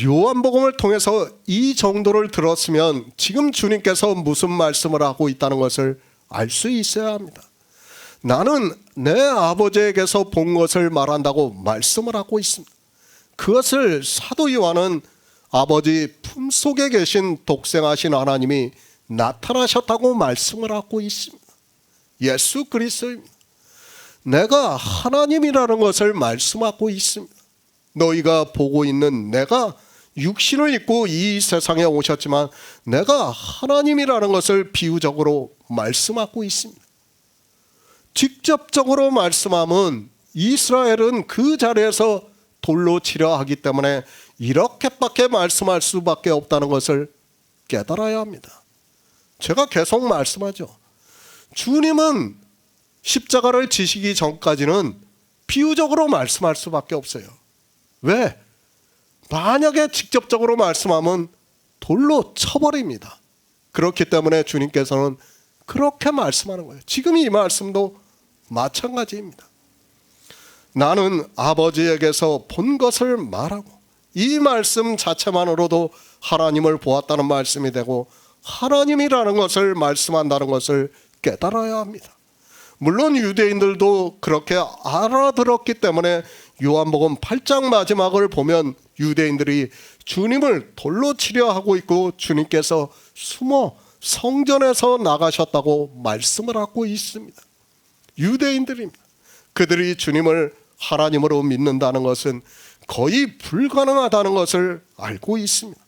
요한복음을 통해서 이 정도를 들었으면 지금 주님께서 무슨 말씀을 하고 있다는 것을 알 수 있어야 합니다. 나는 내 아버지에게서 본 것을 말한다고 말씀을 하고 있습니다. 그것을 사도 요한은 아버지 품속에 계신 독생하신 하나님이 나타나셨다고 말씀을 하고 있습니다. 예수 그리스도입니다. 내가 하나님이라는 것을 말씀하고 있습니다. 너희가 보고 있는 내가 육신을 입고 이 세상에 오셨지만 내가 하나님이라는 것을 비유적으로 말씀하고 있습니다. 직접적으로 말씀하면 이스라엘은 그 자리에서 돌로 치려 하기 때문에 이렇게밖에 말씀할 수밖에 없다는 것을 깨달아야 합니다. 제가 계속 말씀하죠. 주님은 십자가를 지시기 전까지는 비유적으로 말씀할 수밖에 없어요. 왜? 만약에 직접적으로 말씀하면 돌로 쳐버립니다. 그렇기 때문에 주님께서는 그렇게 말씀하는 거예요. 지금 이 말씀도 마찬가지입니다. 나는 아버지에게서 본 것을 말하고, 이 말씀 자체만으로도 하나님을 보았다는 말씀이 되고 하나님이라는 것을 말씀한다는 것을 깨달아야 합니다. 물론 유대인들도 그렇게 알아들었기 때문에 요한복음 8장 마지막을 보면 유대인들이 주님을 돌로 치려 하고 있고 주님께서 숨어 성전에서 나가셨다고 말씀을 하고 있습니다. 유대인들입니다. 그들이 주님을 하나님으로 믿는다는 것은 거의 불가능하다는 것을 알고 있습니다.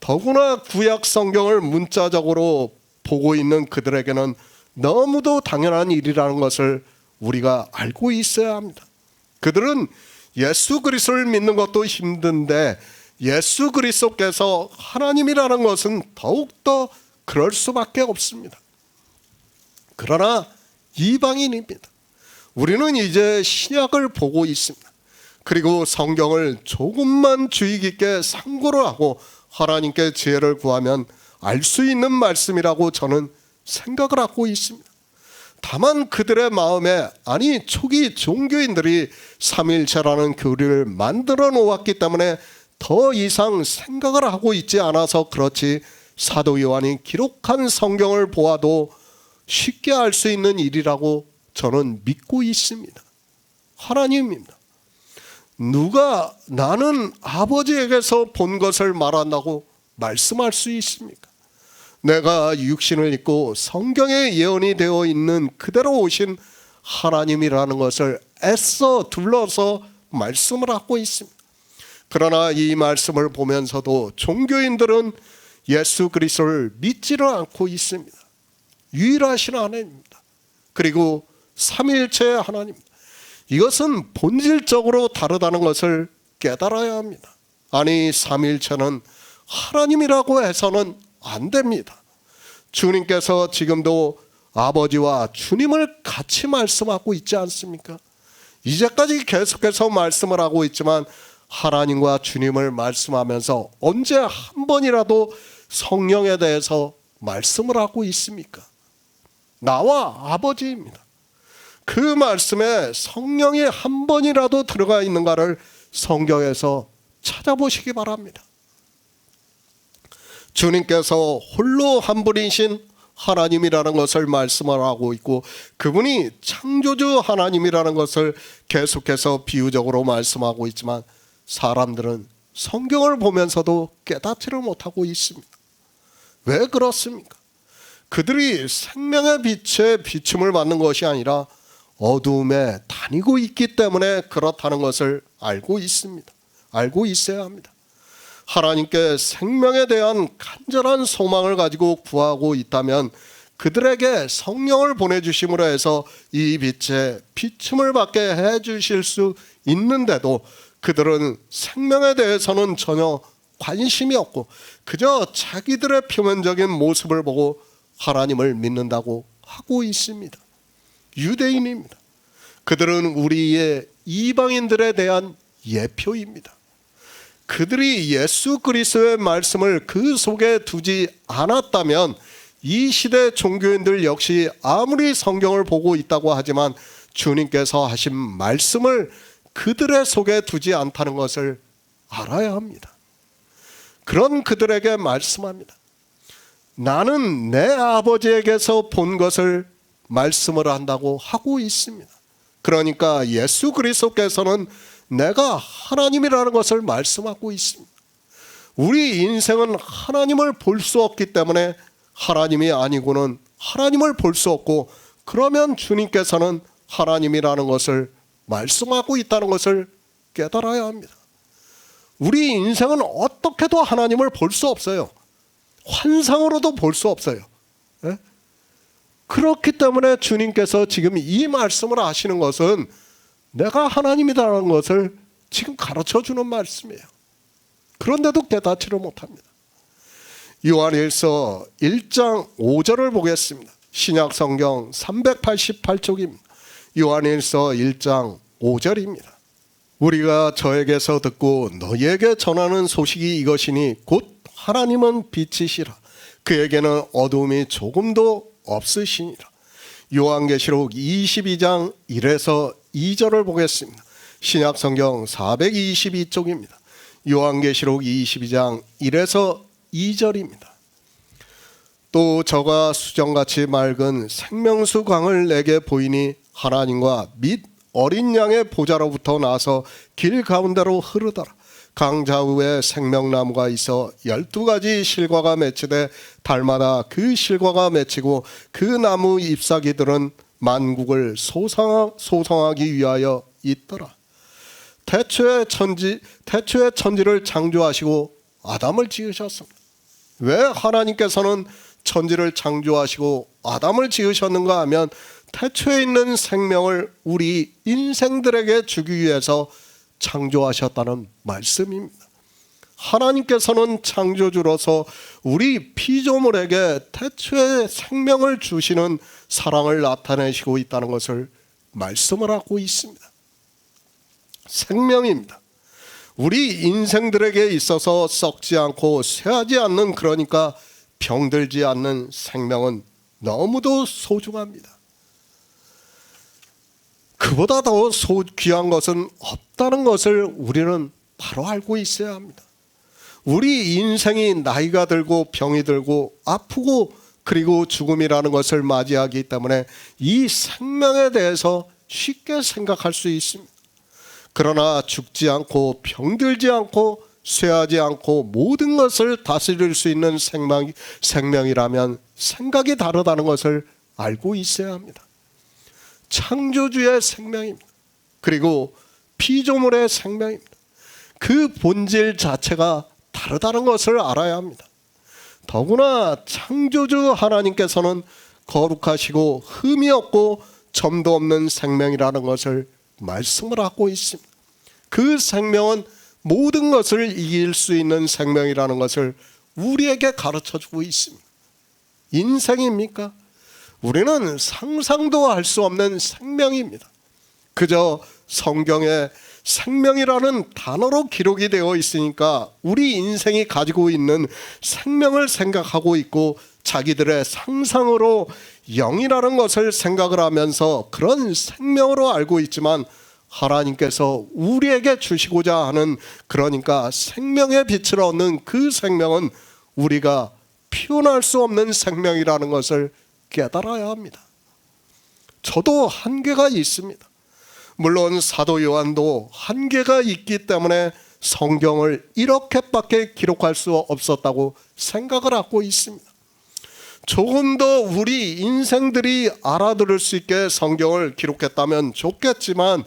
더구나 구약 성경을 문자적으로 보고 있는 그들에게는 너무도 당연한 일이라는 것을 우리가 알고 있어야 합니다. 그들은 예수 그리스도를 믿는 것도 힘든데 예수 그리스도께서 하나님이라는 것은 더욱더 그럴 수밖에 없습니다. 그러나 이방인입니다. 우리는 이제 신약을 보고 있습니다. 그리고 성경을 조금만 주의 깊게 상고를 하고 하나님께 지혜를 구하면 알 수 있는 말씀이라고 저는 생각을 하고 있습니다. 다만 그들의 마음에, 아니 초기 종교인들이 삼위일체라는 교리를 만들어 놓았기 때문에 더 이상 생각을 하고 있지 않아서 그렇지, 사도 요한이 기록한 성경을 보아도 쉽게 알 수 있는 일이라고 저는 믿고 있습니다. 하나님입니다. 누가 나는 아버지에게서 본 것을 말한다고 말씀할 수 있습니까? 내가 육신을 입고 성경에 예언이 되어 있는 그대로 오신 하나님이라는 것을 애써 둘러서 말씀을 하고 있습니다. 그러나 이 말씀을 보면서도 종교인들은 예수 그리스도를 믿지를 않고 있습니다. 유일하신 하나님입니다. 그리고 삼위일체의 하나님입니다. 이것은 본질적으로 다르다는 것을 깨달아야 합니다. 아니 삼위일체는 하나님이라고 해서는 안 됩니다. 주님께서 지금도 아버지와 주님을 같이 말씀하고 있지 않습니까? 이제까지 계속해서 말씀을 하고 있지만 하나님과 주님을 말씀하면서 언제 한 번이라도 성령에 대해서 말씀을 하고 있습니까? 나와 아버지입니다. 그 말씀에 성령이 한 번이라도 들어가 있는가를 성경에서 찾아보시기 바랍니다. 주님께서 홀로 한 분이신 하나님이라는 것을 말씀을 하고 있고, 그분이 창조주 하나님이라는 것을 계속해서 비유적으로 말씀하고 있지만, 사람들은 성경을 보면서도 깨닫지를 못하고 있습니다. 왜 그렇습니까? 그들이 생명의 빛에 비춤을 받는 것이 아니라 어두움에 다니고 있기 때문에 그렇다는 것을 알고 있습니다. 알고 있어야 합니다. 하나님께 생명에 대한 간절한 소망을 가지고 구하고 있다면 그들에게 성령을 보내주심으로 해서 이 빛에 비춤을 받게 해주실 수 있는데도 그들은 생명에 대해서는 전혀 관심이 없고 그저 자기들의 표면적인 모습을 보고 하나님을 믿는다고 하고 있습니다. 유대인입니다. 그들은 우리의 이방인들에 대한 예표입니다. 그들이 예수 그리스도의 말씀을 그 속에 두지 않았다면 이 시대 종교인들 역시 아무리 성경을 보고 있다고 하지만 주님께서 하신 말씀을 그들의 속에 두지 않다는 것을 알아야 합니다. 그런 그들에게 말씀합니다. 나는 내 아버지에게서 본 것을 말씀을 한다고 하고 있습니다. 그러니까 예수 그리스도께서는 내가 하나님이라는 것을 말씀하고 있습니다. 우리 인생은 하나님을 볼 수 없기 때문에 하나님이 아니고는 하나님을 볼 수 없고, 그러면 주님께서는 하나님이라는 것을 말씀하고 있다는 것을 깨달아야 합니다. 우리 인생은 어떻게도 하나님을 볼 수 없어요. 환상으로도 볼 수 없어요. 네? 그렇기 때문에 주님께서 지금 이 말씀을 하시는 것은 내가 하나님이라는 것을 지금 가르쳐주는 말씀이에요. 그런데도 깨닫지를 못합니다. 요한일서 1장 5절을 보겠습니다. 신약성경 388쪽입니다. 요한일서 1장 5절입니다. 우리가 저에게서 듣고 너희에게 전하는 소식이 이것이니 곧 하나님은 빛이시라. 그에게는 어두움이 조금도 없으시니라. 요한계시록 22장 1에서 2절을 보겠습니다. 신약성경 422쪽입니다. 요한계시록 22장 1에서 2절입니다. 또 저가 수정같이 맑은 생명수 강을 내게 보이니 하나님과 및 어린 양의 보좌로부터 나서 길 가운데로 흐르더라. 강 좌우에 생명나무가 있어 12가지 실과가 맺히되 달마다 그 실과가 맺히고 그 나무 잎사귀들은 만국을 소성하기 위하여 있더라. 태초에 천지를 창조하시고 아담을 지으셨습니다. 왜 하나님께서는 천지를 창조하시고 아담을 지으셨는가 하면 태초에 있는 생명을 우리 인생들에게 주기 위해서 창조하셨다는 말씀입니다. 하나님께서는 창조주로서 우리 피조물에게 태초에 생명을 주시는 사랑을 나타내시고 있다는 것을 말씀을 하고 있습니다. 생명입니다. 우리 인생들에게 있어서 썩지 않고 쇠하지 않는, 그러니까 병들지 않는 생명은 너무도 소중합니다. 그보다 더 귀한 것은 없다는 것을 우리는 바로 알고 있어야 합니다. 우리 인생이 나이가 들고 병이 들고 아프고 그리고 죽음이라는 것을 맞이하기 때문에 이 생명에 대해서 쉽게 생각할 수 있습니다. 그러나 죽지 않고 병들지 않고 쇠하지 않고 모든 것을 다스릴 수 있는 생명이라면 생각이 다르다는 것을 알고 있어야 합니다. 창조주의 생명입니다. 그리고 피조물의 생명입니다. 그 본질 자체가 다르다는 것을 알아야 합니다. 더구나 창조주 하나님께서는 거룩하시고 흠이 없고 점도 없는 생명이라는 것을 말씀을 하고 있습니다. 그 생명은 모든 것을 이길 수 있는 생명이라는 것을 우리에게 가르쳐주고 있습니다. 인생입니까? 우리는 상상도 할 수 없는 생명입니다. 그저 성경에 생명이라는 단어로 기록이 되어 있으니까 우리 인생이 가지고 있는 생명을 생각하고 있고 자기들의 상상으로 영이라는 것을 생각을 하면서 그런 생명으로 알고 있지만, 하나님께서 우리에게 주시고자 하는, 그러니까 생명의 빛을 얻는 그 생명은 우리가 표현할 수 없는 생명이라는 것을 깨달아야 합니다. 저도 한계가 있습니다. 물론 사도 요한도 한계가 있기 때문에 성경을 이렇게밖에 기록할 수 없었다고 생각을 하고 있습니다. 조금 더 우리 인생들이 알아들을 수 있게 성경을 기록했다면 좋겠지만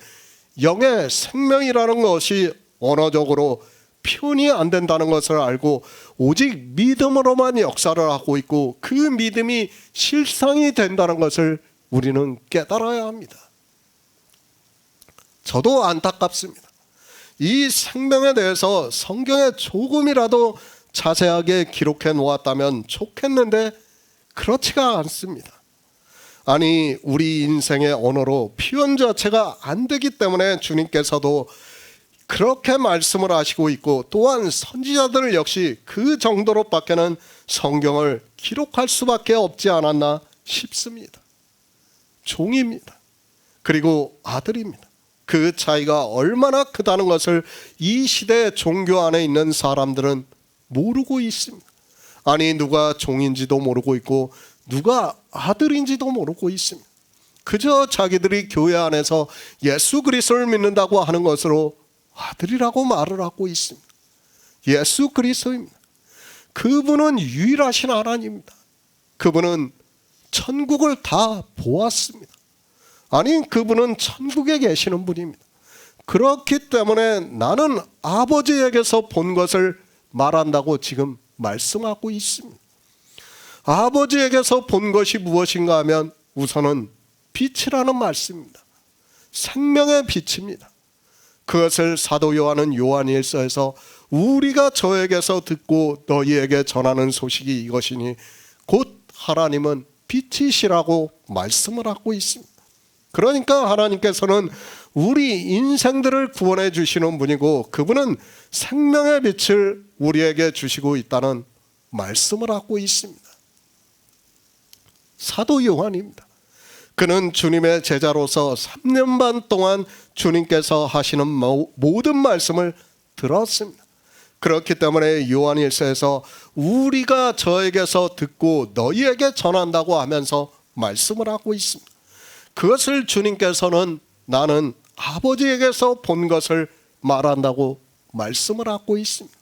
영의 생명이라는 것이 언어적으로 표현이 안 된다는 것을 알고 오직 믿음으로만 역사를 하고 있고 그 믿음이 실상이 된다는 것을 우리는 깨달아야 합니다. 저도 안타깝습니다. 이 생명에 대해서 성경에 조금이라도 자세하게 기록해 놓았다면 좋겠는데 그렇지가 않습니다. 아니, 우리 인생의 언어로 표현 자체가 안 되기 때문에 주님께서도 그렇게 말씀을 하시고 있고 또한 선지자들 역시 그 정도로밖에는 성경을 기록할 수밖에 없지 않았나 싶습니다. 종입니다. 그리고 아들입니다. 그 차이가 얼마나 크다는 것을 이 시대의 종교 안에 있는 사람들은 모르고 있습니다. 아니, 누가 종인지도 모르고 있고 누가 아들인지도 모르고 있습니다. 그저 자기들이 교회 안에서 예수 그리스도를 믿는다고 하는 것으로 아들이라고 말을 하고 있습니다. 예수 그리스도입니다. 그분은 유일하신 하나님입니다. 그분은 천국을 다 보았습니다. 아니, 그분은 천국에 계시는 분입니다. 그렇기 때문에 나는 아버지에게서 본 것을 말한다고 지금 말씀하고 있습니다. 아버지에게서 본 것이 무엇인가 하면 우선은 빛이라는 말씀입니다. 생명의 빛입니다. 그것을 사도 요한은 요한일서에서 우리가 저에게서 듣고 너희에게 전하는 소식이 이것이니 곧 하나님은 빛이시라고 말씀을 하고 있습니다. 그러니까 하나님께서는 우리 인생들을 구원해 주시는 분이고 그분은 생명의 빛을 우리에게 주시고 있다는 말씀을 하고 있습니다. 사도 요한입니다. 그는 주님의 제자로서 3년 반 동안 주님께서 하시는 모든 말씀을 들었습니다. 그렇기 때문에 요한일서에서 우리가 저에게서 듣고 너희에게 전한다고 하면서 말씀을 하고 있습니다. 그것을 주님께서는 나는 아버지에게서 본 것을 말한다고 말씀을 하고 있습니다.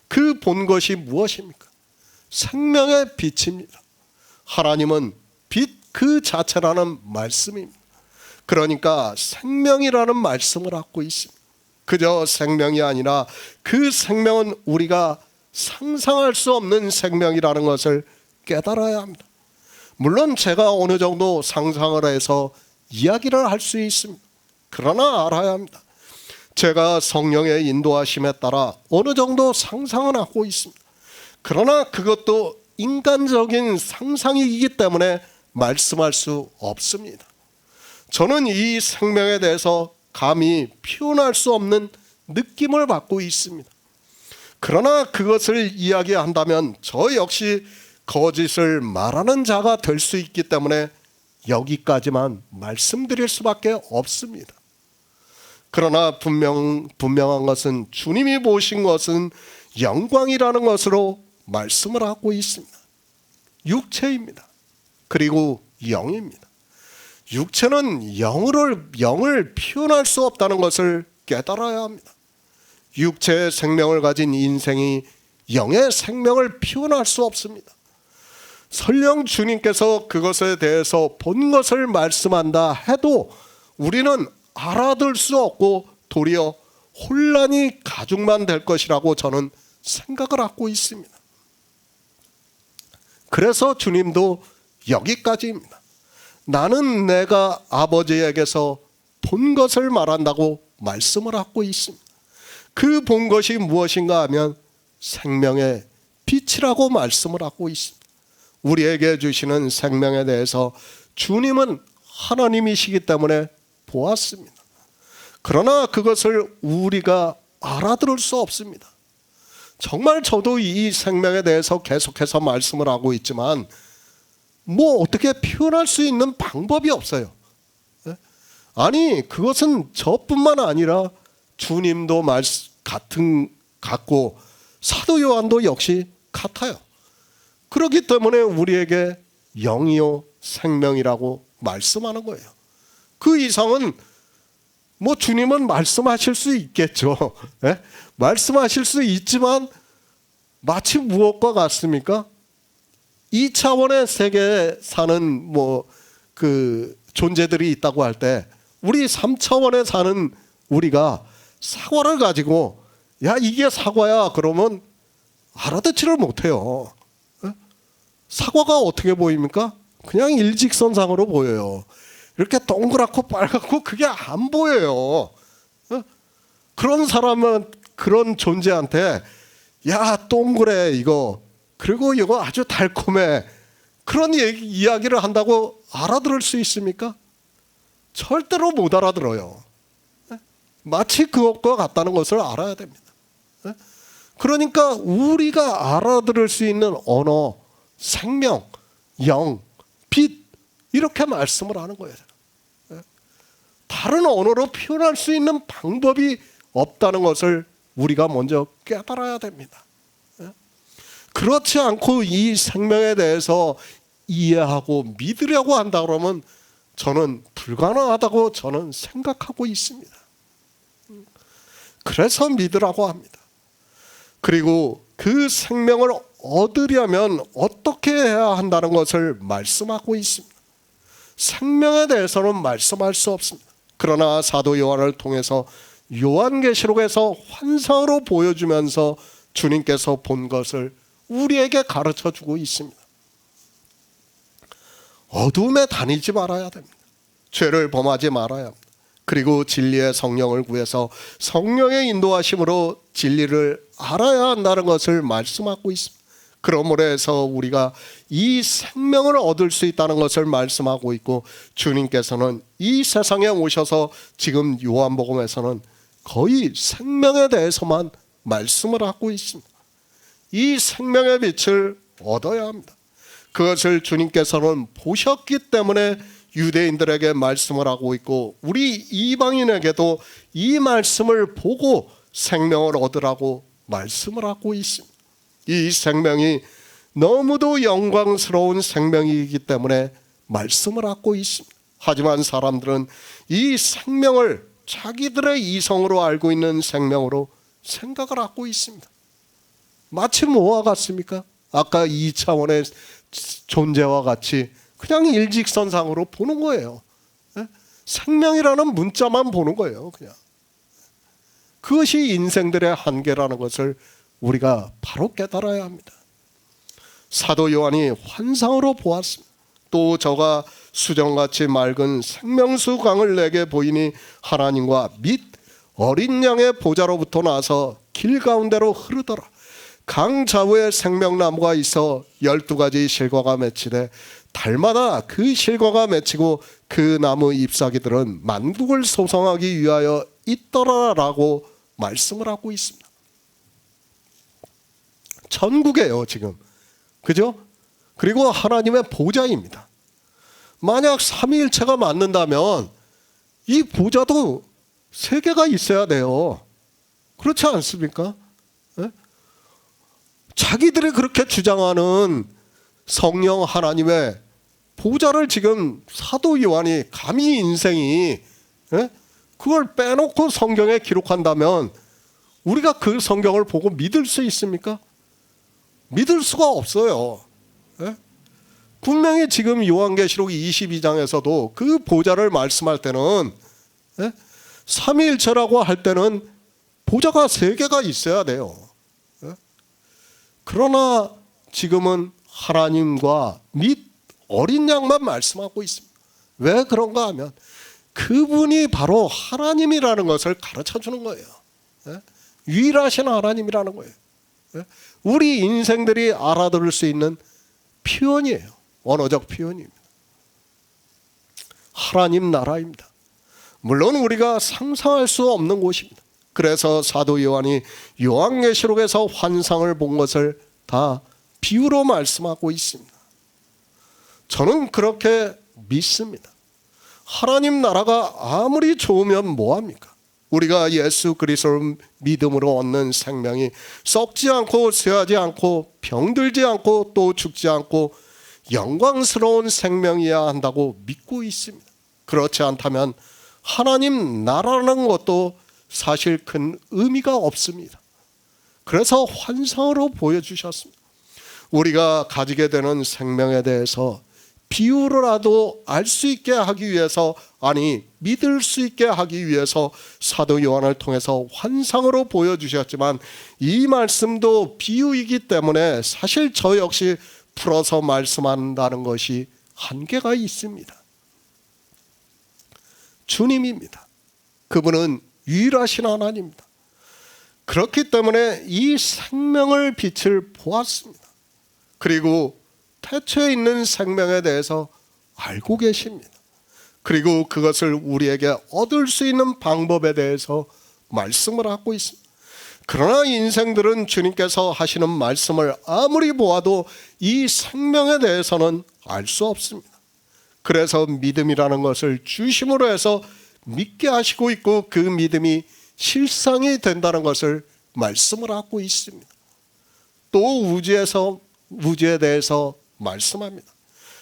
그 본 것이 무엇입니까? 생명의 빛입니다. 하나님은 빛 그 자체라는 말씀입니다. 그러니까 생명이라는 말씀을 하고 있습니다. 그저 생명이 아니라 그 생명은 우리가 상상할 수 없는 생명이라는 것을 깨달아야 합니다. 물론 제가 어느 정도 상상을 해서 이야기를 할 수 있습니다. 그러나 알아야 합니다. 제가 성령의 인도하심에 따라 어느 정도 상상을 하고 있습니다. 그러나 그것도 인간적인 상상이기 때문에 말씀할 수 없습니다. 저는 이 생명에 대해서 감히 표현할 수 없는 느낌을 받고 있습니다. 그러나 그것을 이야기한다면 저 역시 거짓을 말하는 자가 될 수 있기 때문에 여기까지만 말씀드릴 수밖에 없습니다. 그러나 분명한 것은 주님이 보신 것은 영광이라는 것으로 말씀을 하고 있습니다. 육체입니다. 그리고 영입니다. 육체는 영을 표현할 수 없다는 것을 깨달아야 합니다. 육체의 생명을 가진 인생이 영의 생명을 표현할 수 없습니다. 설령 주님께서 그것에 대해서 본 것을 말씀한다 해도 우리는 알아들 수 없고 도리어 혼란이 가중만 될 것이라고 저는 생각을 하고 있습니다. 그래서 주님도 여기까지입니다. 나는 내가 아버지에게서 본 것을 말한다고 말씀을 하고 있습니다. 그 본 것이 무엇인가 하면 생명의 빛이라고 말씀을 하고 있습니다. 우리에게 주시는 생명에 대해서 주님은 하나님이시기 때문에 보았습니다. 그러나 그것을 우리가 알아들을 수 없습니다. 정말 저도 이 생명에 대해서 계속해서 말씀을 하고 있지만 어떻게 표현할 수 있는 방법이 없어요. 아니, 그것은 저뿐만 아니라 주님도 같고 사도 요한도 역시 같아요. 그렇기 때문에 우리에게 영이요 생명이라고 말씀하는 거예요. 그 이상은 뭐 주님은 말씀하실 수 있겠죠. 예? 말씀하실 수 있지만 마치 무엇과 같습니까? 이 차원의 세계에 사는 뭐 그 존재들이 있다고 할 때 우리 3차원에 사는 우리가 사과를 가지고 야 이게 사과야 그러면 알아듣지를 못해요. 예? 사과가 어떻게 보입니까? 그냥 일직선상으로 보여요. 이렇게 동그랗고 빨갛고 그게 안 보여요. 그런 사람은 그런 존재한테 야 동그래 이거 그리고 이거 아주 달콤해 그런 이야기를 한다고 알아들을 수 있습니까? 절대로 못 알아들어요. 마치 그것과 같다는 것을 알아야 됩니다. 그러니까 우리가 알아들을 수 있는 언어, 생명, 영, 빛 이렇게 말씀을 하는 거예요. 다른 언어로 표현할 수 있는 방법이 없다는 것을 우리가 먼저 깨달아야 됩니다. 그렇지 않고 이 생명에 대해서 이해하고 믿으려고 한다 그러면 저는 불가능하다고 저는 생각하고 있습니다. 그래서 믿으라고 합니다. 그리고 그 생명을 얻으려면 어떻게 해야 한다는 것을 말씀하고 있습니다. 생명에 대해서는 말씀할 수 없습니다. 그러나 사도 요한을 통해서 요한계시록에서 환상으로 보여주면서 주님께서 본 것을 우리에게 가르쳐 주고 있습니다. 어둠에 다니지 말아야 됩니다. 죄를 범하지 말아야 합니다. 그리고 진리의 성령을 구해서 성령의 인도하심으로 진리를 알아야 한다는 것을 말씀하고 있습니다. 그러므로 해서 우리가 이 생명을 얻을 수 있다는 것을 말씀하고 있고 주님께서는 이 세상에 오셔서 지금 요한복음에서는 거의 생명에 대해서만 말씀을 하고 있습니다. 이 생명의 빛을 얻어야 합니다. 그것을 주님께서는 보셨기 때문에 유대인들에게 말씀을 하고 있고 우리 이방인에게도 이 말씀을 보고 생명을 얻으라고 말씀을 하고 있습니다. 이 생명이 너무도 영광스러운 생명이기 때문에 말씀을 하고 있습니다. 하지만 사람들은 이 생명을 자기들의 이성으로 알고 있는 생명으로 생각을 하고 있습니다. 마치 뭐와 같습니까? 아까 2차원의 존재와 같이 그냥 일직선상으로 보는 거예요. 생명이라는 문자만 보는 거예요. 그냥 그것이 인생들의 한계라는 것을 우리가 바로 깨달아야 합니다. 사도 요한이 환상으로 보았습니다. 또 저가 수정같이 맑은 생명수 강을 내게 보이니 하나님과 및 어린 양의 보좌로부터 나서 길 가운데로 흐르더라. 강 좌우에 생명나무가 있어 12가지 실과가 맺히되 달마다 그 실과가 맺히고 그 나무 잎사귀들은 만국을 소성하기 위하여 있더라라고 말씀을 하고 있습니다. 천국이에요 지금. 그죠? 그리고 하나님의 보좌입니다. 만약 삼위일체가 맞는다면 이 보좌도 3개가 있어야 돼요. 그렇지 않습니까? 네? 자기들이 그렇게 주장하는 성령 하나님의 보좌를 지금 사도 요한이 감히 인생이 그걸 빼놓고 성경에 기록한다면 우리가 그 성경을 보고 믿을 수 있습니까? 믿을 수가 없어요. 분명히 지금 요한계시록 22장에서도 그 보좌를 말씀할 때는 삼위일체라고 할 때는 보좌가 3개가 있어야 돼요. 그러나 지금은 하나님과 및 어린 양만 말씀하고 있습니다. 왜 그런가 하면 그분이 바로 하나님이라는 것을 가르쳐 주는 거예요. 유일하신 하나님이라는 거예요. 우리 인생들이 알아들을 수 있는 표현이에요. 언어적 표현입니다. 하나님 나라입니다. 물론 우리가 상상할 수 없는 곳입니다. 그래서 사도 요한이 요한계시록에서 환상을 본 것을 다 비유로 말씀하고 있습니다. 저는 그렇게 믿습니다. 하나님 나라가 아무리 좋으면 뭐합니까? 우리가 예수 그리스도를 믿음으로 얻는 생명이 썩지 않고 쇠하지 않고 병들지 않고 또 죽지 않고 영광스러운 생명이어야 한다고 믿고 있습니다. 그렇지 않다면 하나님 나라라는 것도 사실 큰 의미가 없습니다. 그래서 환상으로 보여주셨습니다. 우리가 가지게 되는 생명에 대해서 비유로라도 알 수 있게 하기 위해서, 아니 믿을 수 있게 하기 위해서 사도 요한을 통해서 환상으로 보여주셨지만, 이 말씀도 비유이기 때문에 사실 저 역시 풀어서 말씀한다는 것이 한계가 있습니다. 주님입니다. 그분은 유일하신 하나님입니다. 그렇기 때문에 이 생명을 빛을 보았습니다. 그리고 태초에 있는 생명에 대해서 알고 계십니다. 그리고 그것을 우리에게 얻을 수 있는 방법에 대해서 말씀을 하고 있습니다. 그러나 인생들은 주님께서 하시는 말씀을 아무리 보아도 이 생명에 대해서는 알 수 없습니다. 그래서 믿음이라는 것을 주심으로 해서 믿게 하시고 있고, 그 믿음이 실상이 된다는 것을 말씀을 하고 있습니다. 또 우주에 대해서 말씀합니다.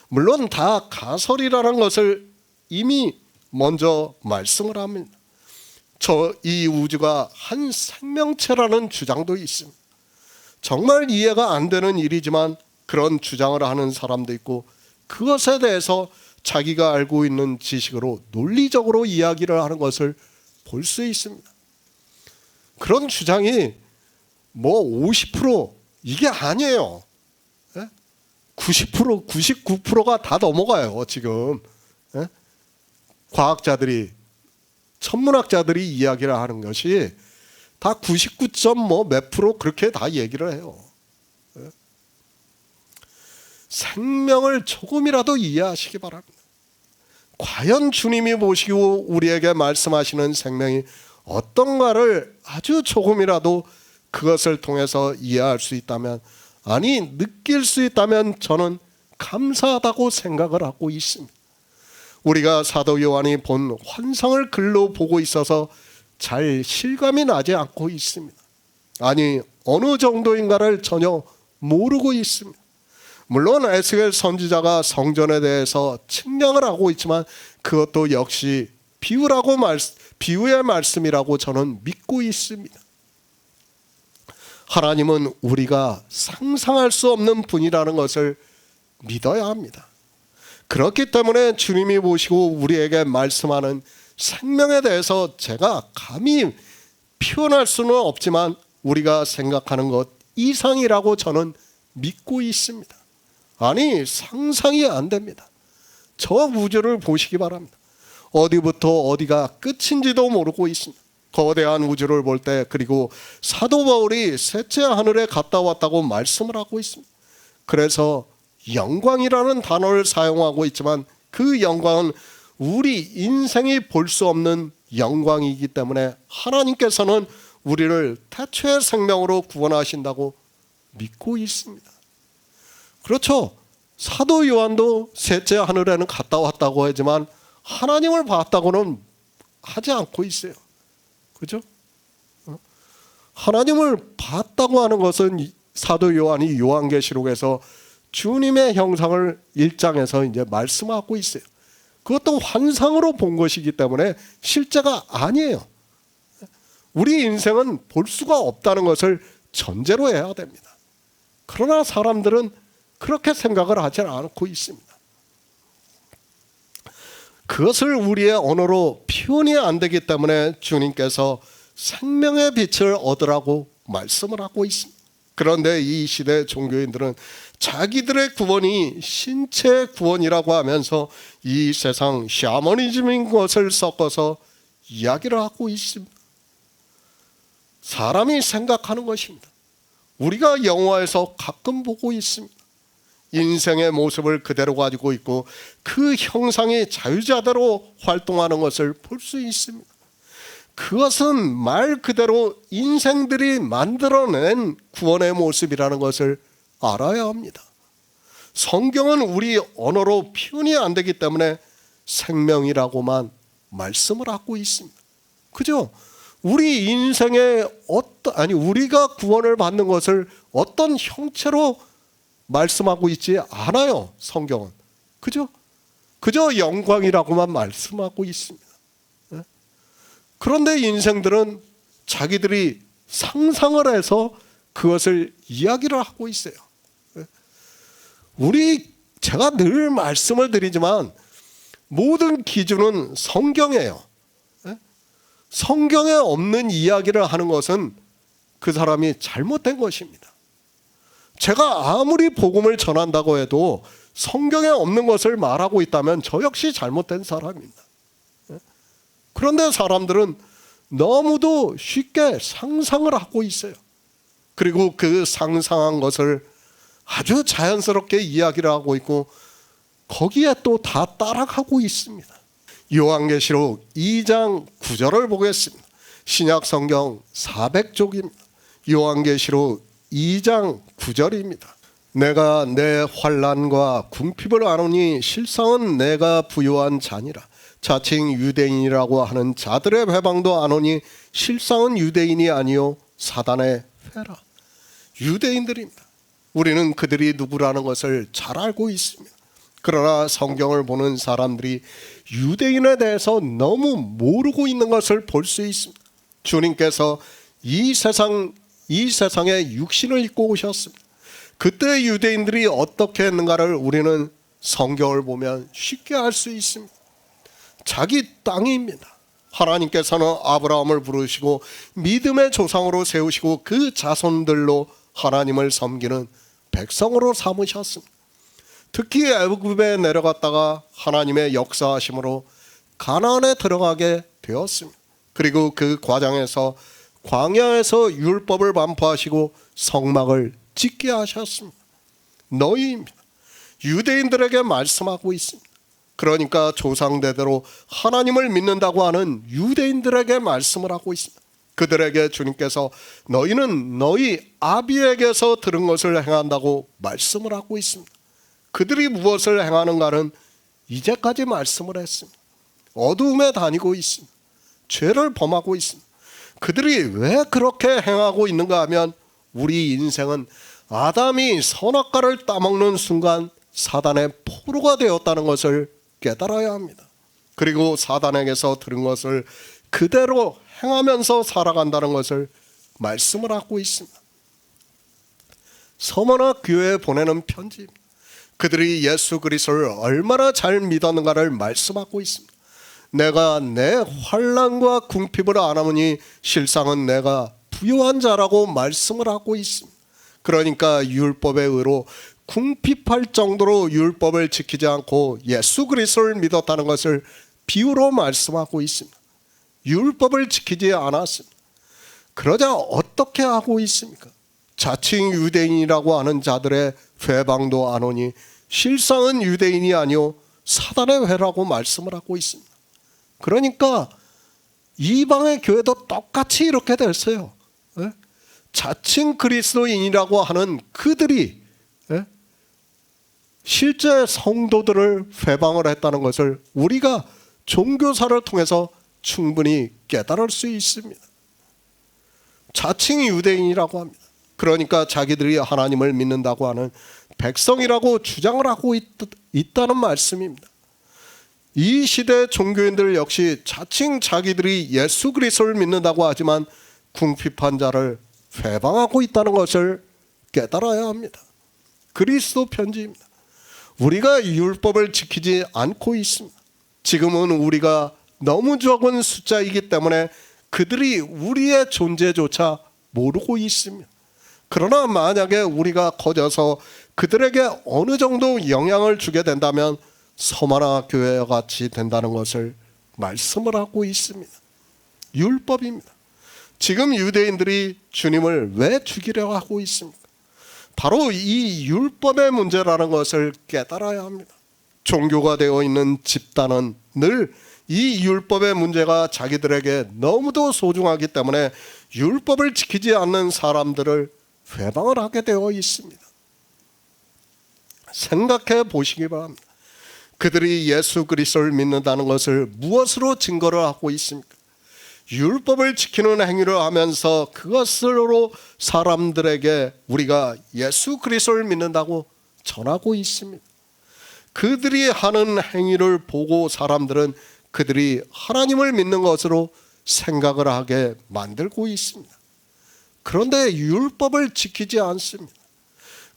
물론 다 가설이라는 것을 이미 먼저 말씀을 합니다. 이 우주가 한 생명체라는 주장도 있습니다. 정말 이해가 안 되는 일이지만 그런 주장을 하는 사람도 있고, 그것에 대해서 자기가 알고 있는 지식으로 논리적으로 이야기를 하는 것을 볼 수 있습니다. 그런 주장이 50% 이게 아니에요. 90%, 99%가 다 넘어가요. 지금 과학자들이, 천문학자들이 이야기를 하는 것이 다 99. 몇 프로 그렇게 다 얘기를 해요. 생명을 조금이라도 이해하시기 바랍니다. 과연 주님이 보시고 우리에게 말씀하시는 생명이 어떤가를 아주 조금이라도 그것을 통해서 이해할 수 있다면, 아니 느낄 수 있다면 저는 감사하다고 생각을 하고 있습니다. 우리가 사도 요한이 본 환상을 글로 보고 있어서 잘 실감이 나지 않고 있습니다. 아니 어느 정도인가를 전혀 모르고 있습니다. 물론 에스겔 선지자가 성전에 대해서 측량을 하고 있지만 그것도 역시 비유의 말씀이라고 저는 믿고 있습니다. 하나님은 우리가 상상할 수 없는 분이라는 것을 믿어야 합니다. 그렇기 때문에 주님이 보시고 우리에게 말씀하는 생명에 대해서 제가 감히 표현할 수는 없지만 우리가 생각하는 것 이상이라고 저는 믿고 있습니다. 아니 상상이 안 됩니다. 저 우주를 보시기 바랍니다. 어디부터 어디가 끝인지도 모르고 있습니다. 거대한 우주를 볼 때, 그리고 사도 바울이 셋째 하늘에 갔다 왔다고 말씀을 하고 있습니다. 그래서 영광이라는 단어를 사용하고 있지만 그 영광은 우리 인생이 볼 수 없는 영광이기 때문에 하나님께서는 우리를 태초의 생명으로 구원하신다고 믿고 있습니다. 그렇죠. 사도 요한도 셋째 하늘에는 갔다 왔다고 하지만 하나님을 봤다고는 하지 않고 있어요. 그죠? 하나님을 봤다고 하는 것은 사도 요한이 요한계시록에서 주님의 형상을 1장에서 이제 말씀하고 있어요. 그것도 환상으로 본 것이기 때문에 실제가 아니에요. 우리 인생은 볼 수가 없다는 것을 전제로 해야 됩니다. 그러나 사람들은 그렇게 생각을 하지 않고 있습니다. 그것을 우리의 언어로 표현이 안 되기 때문에 주님께서 생명의 빛을 얻으라고 말씀을 하고 있습니다. 그런데 이 시대 종교인들은 자기들의 구원이 신체 구원이라고 하면서 이 세상 샤머니즘인 것을 섞어서 이야기를 하고 있습니다. 사람이 생각하는 것입니다. 우리가 영화에서 가끔 보고 있습니다. 인생의 모습을 그대로 가지고 있고 그 형상이 자유자대로 활동하는 것을 볼 수 있습니다. 그것은 말 그대로 인생들이 만들어낸 구원의 모습이라는 것을 알아야 합니다. 성경은 우리 언어로 표현이 안 되기 때문에 생명이라고만 말씀을 하고 있습니다. 그죠? 우리 인생의 우리가 구원을 받는 것을 어떤 형체로 말씀하고 있지 않아요. 성경은. 그저 영광이라고만 말씀하고 있습니다. 그런데 인생들은 자기들이 상상을 해서 그것을 이야기를 하고 있어요. 제가 늘 말씀을 드리지만 모든 기준은 성경이에요. 성경에 없는 이야기를 하는 것은 그 사람이 잘못된 것입니다. 제가 아무리 복음을 전한다고 해도 성경에 없는 것을 말하고 있다면 저 역시 잘못된 사람입니다. 그런데 사람들은 너무도 쉽게 상상을 하고 있어요. 그리고 그 상상한 것을 아주 자연스럽게 이야기를 하고 있고 거기에 또 다 따라가고 있습니다. 요한계시록 2장 9절을 보겠습니다. 신약 성경 400쪽입니다. 요한계시록 2장 9절입니다. 내가 내 환난과 궁핍을 아노니 실상은 내가 부요한 자니라. 자칭 유대인이라고 하는 자들의 회방도 아노니 실상은 유대인이 아니요 사단의 회라. 유대인들입니다. 우리는 그들이 누구라는 것을 잘 알고 있습니다. 그러나 성경을 보는 사람들이 유대인에 대해서 너무 모르고 있는 것을 볼 수 있습니다. 주님께서 이 세상에 육신을 입고 오셨습니다. 그때 유대인들이 어떻게 했는가를 우리는 성경을 보면 쉽게 알 수 있습니다. 자기 땅입니다. 하나님께서는 아브라함을 부르시고 믿음의 조상으로 세우시고 그 자손들로 하나님을 섬기는 백성으로 삼으셨습니다. 특히 애굽에 내려갔다가 하나님의 역사하심으로 가나안에 들어가게 되었습니다. 그리고 그 과정에서 광야에서 율법을 반포하시고 성막을 짓게 하셨습니다. 너희입니다. 유대인들에게 말씀하고 있습니다. 그러니까 조상대대로 하나님을 믿는다고 하는 유대인들에게 말씀을 하고 있습니다. 그들에게 주님께서 너희는 너희 아비에게서 들은 것을 행한다고 말씀을 하고 있습니다. 그들이 무엇을 행하는가는 이제까지 말씀을 했습니다. 어두움에 다니고 있습니다. 죄를 범하고 있습니다. 그들이 왜 그렇게 행하고 있는가 하면 우리 인생은 아담이 선악과를 따먹는 순간 사단의 포로가 되었다는 것을 깨달아야 합니다. 그리고 사단에게서 들은 것을 그대로 행하면서 살아간다는 것을 말씀을 하고 있습니다. 서머나 교회에 보내는 편지입니다. 그들이 예수 그리스도를 얼마나 잘 믿었는가를 말씀하고 있습니다. 내가 내 환난과 궁핍을 안하니 실상은 내가 부요한 자라고 말씀을 하고 있습니다. 그러니까 율법의 의로 궁핍할 정도로 율법을 지키지 않고 예수 그리스도를 믿었다는 것을 비유로 말씀하고 있습니다. 율법을 지키지 않았습니다. 그러자 어떻게 하고 있습니까? 자칭 유대인이라고 하는 자들의 회방도 안오니 실상은 유대인이 아니요 사단의 회라고 말씀을 하고 있습니다. 그러니까 이방의 교회도 똑같이 이렇게 됐어요. 자칭 그리스도인이라고 하는 그들이 실제 성도들을 회방을 했다는 것을 우리가 종교사를 통해서 충분히 깨달을 수 있습니다. 자칭 유대인이라고 합니다. 그러니까 자기들이 하나님을 믿는다고 하는 백성이라고 주장을 하고 있다는 말씀입니다. 이 시대 종교인들 역시 자칭 자기들이 예수 그리스도를 믿는다고 하지만 궁핍한 자를 회방하고 있다는 것을 깨달아야 합니다. 그리스도 편지입니다. 우리가 율법을 지키지 않고 있습니다. 지금은 우리가 너무 적은 숫자이기 때문에 그들이 우리의 존재조차 모르고 있습니다. 그러나 만약에 우리가 커져서 그들에게 어느 정도 영향을 주게 된다면 서머나 교회와 같이 된다는 것을 말씀을 하고 있습니다. 율법입니다. 지금 유대인들이 주님을 왜 죽이려 하고 있습니까? 바로 이 율법의 문제라는 것을 깨달아야 합니다. 종교가 되어 있는 집단은 늘 이 율법의 문제가 자기들에게 너무도 소중하기 때문에 율법을 지키지 않는 사람들을 회방을 하게 되어 있습니다. 생각해 보시기 바랍니다. 그들이 예수 그리스도를 믿는다는 것을 무엇으로 증거를 하고 있습니까? 율법을 지키는 행위를 하면서 그것으로 사람들에게 우리가 예수 그리스도를 믿는다고 전하고 있습니다. 그들이 하는 행위를 보고 사람들은 그들이 하나님을 믿는 것으로 생각을 하게 만들고 있습니다. 그런데 율법을 지키지 않습니다.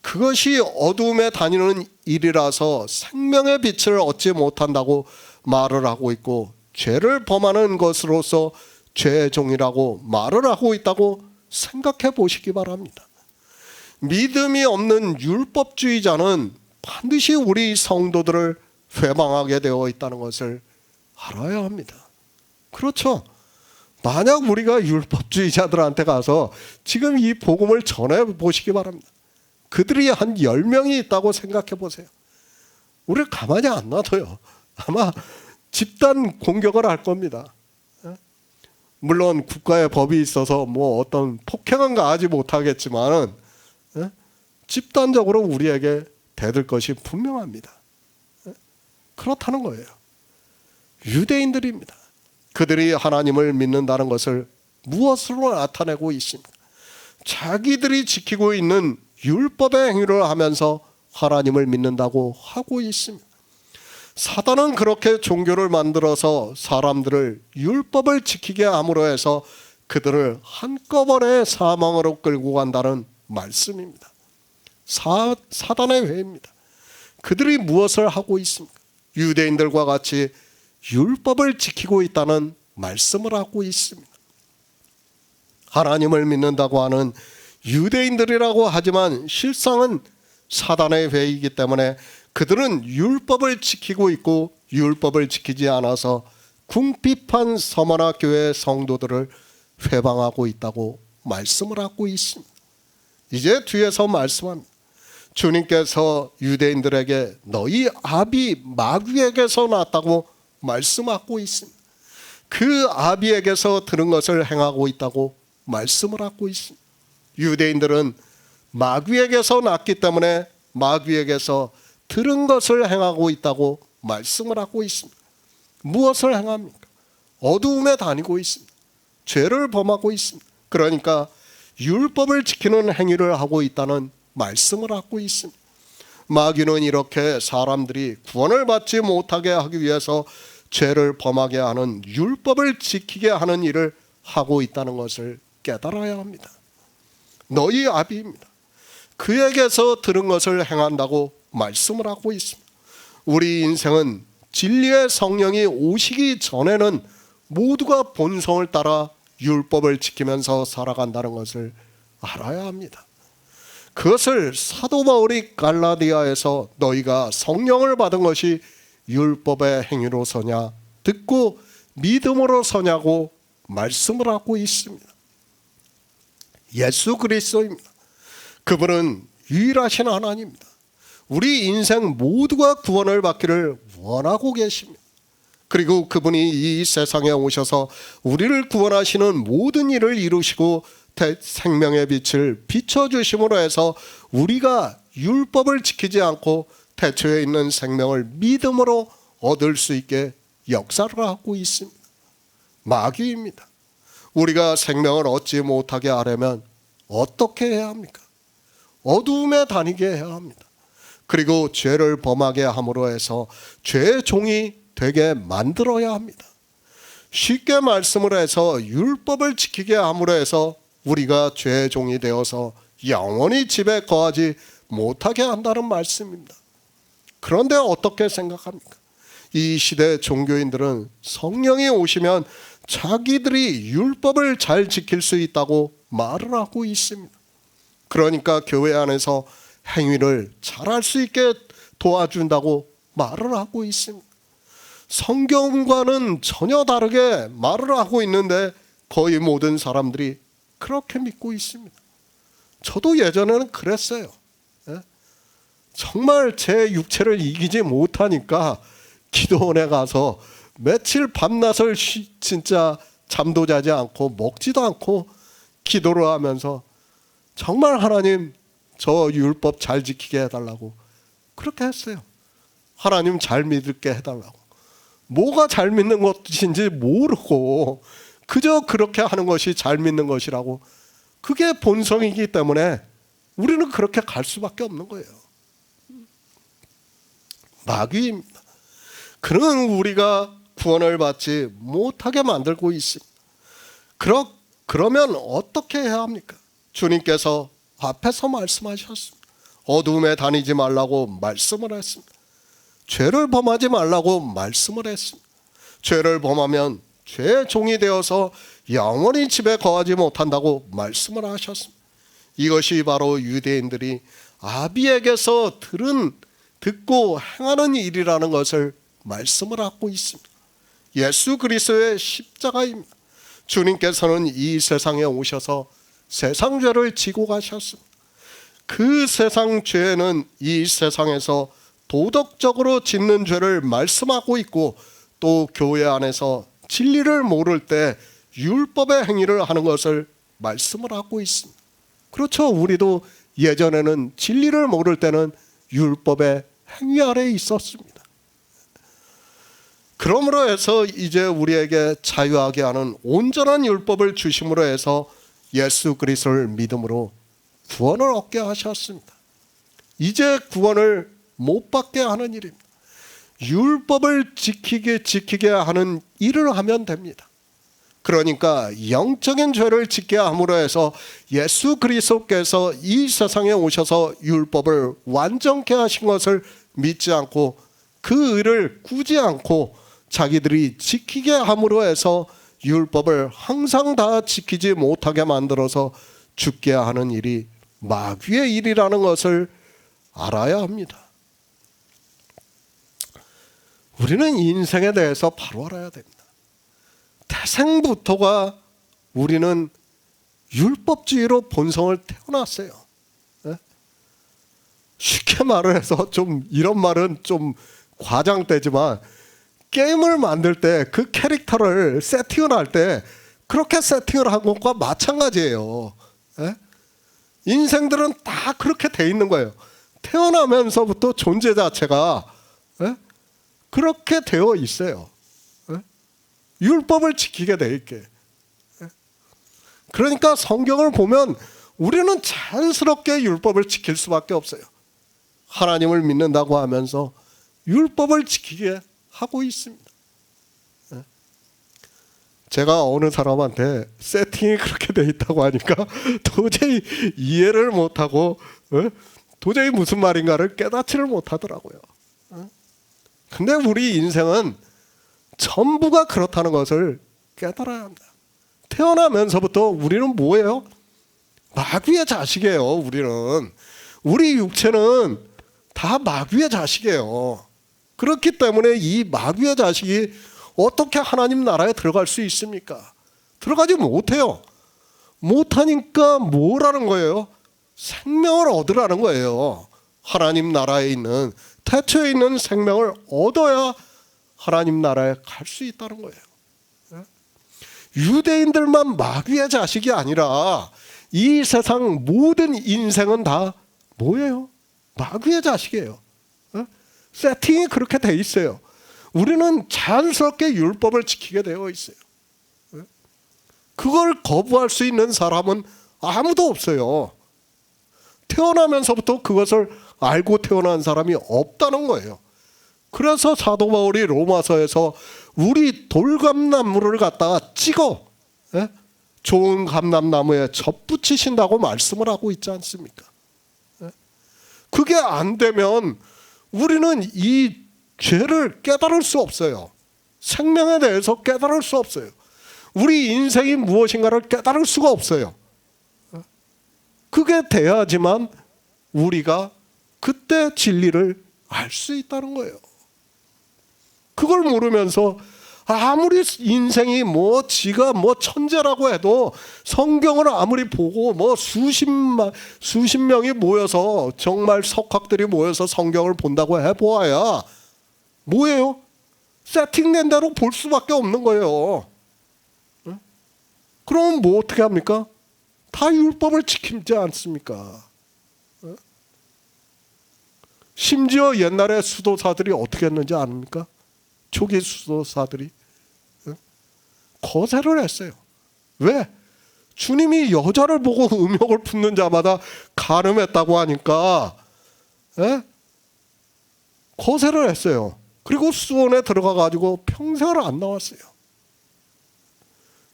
그것이 어두움에 다니는 일이라서 생명의 빛을 얻지 못한다고 말을 하고 있고, 죄를 범하는 것으로서 죄의 종이라고 말을 하고 있다고 생각해 보시기 바랍니다. 믿음이 없는 율법주의자는 반드시 우리 성도들을 회방하게 되어 있다는 것을 알아야 합니다. 그렇죠? 만약 우리가 율법주의자들한테 가서 지금 이 복음을 전해 보시기 바랍니다. 그들이 한 10명이 있다고 생각해 보세요. 우리를 가만히 안 놔둬요. 아마 집단 공격을 할 겁니다. 물론 국가의 법이 있어서 뭐 어떤 폭행은 가하지 못하겠지만 집단적으로 우리에게 대들 것이 분명합니다. 그렇다는 거예요. 유대인들입니다. 그들이 하나님을 믿는다는 것을 무엇으로 나타내고 있습니까? 자기들이 지키고 있는 율법의 행위를 하면서 하나님을 믿는다고 하고 있습니다. 사단은 그렇게 종교를 만들어서 사람들을 율법을 지키게 함으로 해서 그들을 한꺼번에 사망으로 끌고 간다는 말씀입니다. 사단의 회입니다. 그들이 무엇을 하고 있습니까? 유대인들과 같이 율법을 지키고 있다는 말씀을 하고 있습니다. 하나님을 믿는다고 하는 유대인들이라고 하지만 실상은 사단의 회이기 때문에 그들은 율법을 지키고 있고 율법을 지키지 않아서 궁핍한 서머나 교회 성도들을 회방하고 있다고 말씀을 하고 있습니다. 이제 뒤에서 말씀합니다. 주님께서 유대인들에게 너희 아비 마귀에게서 났다고 말씀하고 있습니다. 그 아비에게서 들은 것을 행하고 있다고 말씀을 하고 있습니다. 유대인들은 마귀에게서 났기 때문에 마귀에게서 들은 것을 행하고 있다고 말씀을 하고 있습니다. 무엇을 행합니까? 어두움에 다니고 있습니다. 죄를 범하고 있습니다. 그러니까 율법을 지키는 행위를 하고 있다는 말씀을 하고 있습니다. 마귀는 이렇게 사람들이 구원을 받지 못하게 하기 위해서 죄를 범하게 하는 율법을 지키게 하는 일을 하고 있다는 것을 깨달아야 합니다. 너희 아비입니다. 그에게서 들은 것을 행한다고 말씀을 하고 있습니다. 우리 인생은 진리의 성령이 오시기 전에는 모두가 본성을 따라 율법을 지키면서 살아간다는 것을 알아야 합니다. 그것을 사도 바울이 갈라디아에서 너희가 성령을 받은 것이 율법의 행위로서냐 듣고 믿음으로 서냐고 말씀을 하고 있습니다. 예수 그리스도입니다. 그분은 유일하신 하나님입니다. 우리 인생 모두가 구원을 받기를 원하고 계십니다. 그리고 그분이 이 세상에 오셔서 우리를 구원하시는 모든 일을 이루시고 생명의 빛을 비춰주심으로 해서 우리가 율법을 지키지 않고 태초에 있는 생명을 믿음으로 얻을 수 있게 역사를 하고 있습니다. 마귀입니다. 우리가 생명을 얻지 못하게 하려면 어떻게 해야 합니까? 어두움에 다니게 해야 합니다. 그리고 죄를 범하게 함으로 해서 죄의 종이 되게 만들어야 합니다. 쉽게 말씀을 해서 율법을 지키게 함으로 해서 우리가 죄의 종이 되어서 영원히 집에 거하지 못하게 한다는 말씀입니다. 그런데 어떻게 생각합니까? 이 시대 종교인들은 성령이 오시면 자기들이 율법을 잘 지킬 수 있다고 말을 하고 있습니다. 그러니까 교회 안에서 행위를 잘할 수 있게 도와준다고 말을 하고 있습니다. 성경과는 전혀 다르게 말을 하고 있는데 거의 모든 사람들이 그렇게 믿고 있습니다. 저도 예전에는 그랬어요. 정말 제 육체를 이기지 못하니까 기도원에 가서 며칠 밤낮을 진짜 잠도 자지 않고 먹지도 않고 기도를 하면서 정말 하나님 저 율법 잘 지키게 해달라고 그렇게 했어요. 하나님 잘 믿을게 해달라고. 뭐가 잘 믿는 것인지 모르고 그저 그렇게 하는 것이 잘 믿는 것이라고, 그게 본성이기 때문에 우리는 그렇게 갈 수밖에 없는 거예요. 마귀입니다. 그는 우리가 구원을 받지 못하게 만들고 있습니다. 그러면 어떻게 해야 합니까? 주님께서 앞에서 말씀하셨습니다. 어둠에 다니지 말라고 말씀을 했습니다. 죄를 범하지 말라고 말씀을 했습니다. 죄를 범하면 죄의 종이 되어서 영원히 집에 거하지 못한다고 말씀을 하셨습니다. 이것이 바로 유대인들이 아비에게서 듣고 행하는 일이라는 것을 말씀을 하고 있습니다. 예수 그리스도의 십자가입니다. 주님께서는 이 세상에 오셔서 세상 죄를 지고 가셨습니다. 그 세상 죄는 이 세상에서 도덕적으로 짓는 죄를 말씀하고 있고, 또 교회 안에서 진리를 모를 때 율법의 행위를 하는 것을 말씀을 하고 있습니다. 그렇죠. 우리도 예전에는 진리를 모를 때는 율법의 행위 아래에 있었습니다. 그러므로 해서 이제 우리에게 자유하게 하는 온전한 율법을 주심으로 해서 예수 그리스도를 믿음으로 구원을 얻게 하셨습니다. 이제 구원을 못 받게 하는 일입니다. 율법을 지키게 하는 일을 하면 됩니다. 그러니까 영적인 죄를 짓게 함으로 해서 예수 그리스도께서 이 세상에 오셔서 율법을 완전케 하신 것을 믿지 않고 그 의를 꾸지 않고 자기들이 지키게 함으로 해서 율법을 항상 다 지키지 못하게 만들어서 죽게 하는 일이 마귀의 일이라는 것을 알아야 합니다. 우리는 인생에 대해서 바로 알아야 됩니다. 태생부터가 우리는 율법주의로 본성을 태어났어요. 쉽게 말을 해서 좀 이런 말은 좀 과장되지만, 게임을 만들 때 그 캐릭터를 세팅을 할 때 그렇게 세팅을 한 것과 마찬가지예요. 인생들은 다 그렇게 돼 있는 거예요. 태어나면서부터 존재 자체가 그렇게 되어 있어요. 율법을 지키게 돼 있게. 그러니까 성경을 보면 우리는 자연스럽게 율법을 지킬 수밖에 없어요. 하나님을 믿는다고 하면서 율법을 지키게 하고 있습니다. 제가 어느 사람한테 세팅이 그렇게 돼 있다고 하니까 도저히 이해를 못하고 도저히 무슨 말인가를 깨닫지를 못하더라고요. 근데 우리 인생은 전부가 그렇다는 것을 깨달아야 합니다. 태어나면서부터 우리는 뭐예요? 마귀의 자식이에요. 우리 육체는 다 마귀의 자식이에요. 그렇기 때문에 이 마귀의 자식이 어떻게 하나님 나라에 들어갈 수 있습니까? 들어가지 못해요. 못하니까 뭐라는 거예요? 생명을 얻으라는 거예요. 하나님 나라에 있는, 태초에 있는 생명을 얻어야 하나님 나라에 갈 수 있다는 거예요. 유대인들만 마귀의 자식이 아니라 이 세상 모든 인생은 다 뭐예요? 마귀의 자식이에요. 세팅이 그렇게 돼 있어요. 우리는 자연스럽게 율법을 지키게 되어 있어요. 그걸 거부할 수 있는 사람은 아무도 없어요. 태어나면서부터 그것을 알고 태어난 사람이 없다는 거예요. 그래서 사도 바울이 로마서에서 우리 돌감나무를 갖다가 찍어 좋은 감람나무에 접붙이신다고 말씀을 하고 있지 않습니까? 그게 안 되면 우리는 이 죄를 깨달을 수 없어요. 생명에 대해서 깨달을 수 없어요. 우리 인생이 무엇인가를 깨달을 수가 없어요. 그게 돼야지만 우리가 그때 진리를 알 수 있다는 거예요. 그걸 모르면서 아무리 인생이 지가 천재라고 해도 성경을 아무리 보고 수십 명이 모여서 정말 석학들이 모여서 성경을 본다고 해보아야 뭐예요? 세팅된 대로 볼 수밖에 없는 거예요. 그럼 뭐 어떻게 합니까? 다 율법을 지키지 않습니까? 심지어 옛날에 수도사들이 어떻게 했는지 아닙니까? 초기 수도사들이 거세를 했어요. 왜? 주님이 여자를 보고 음욕을 품는 자마다 간음했다고 하니까 거세를 했어요. 그리고 수원에 들어가가지고 평생을 안 나왔어요.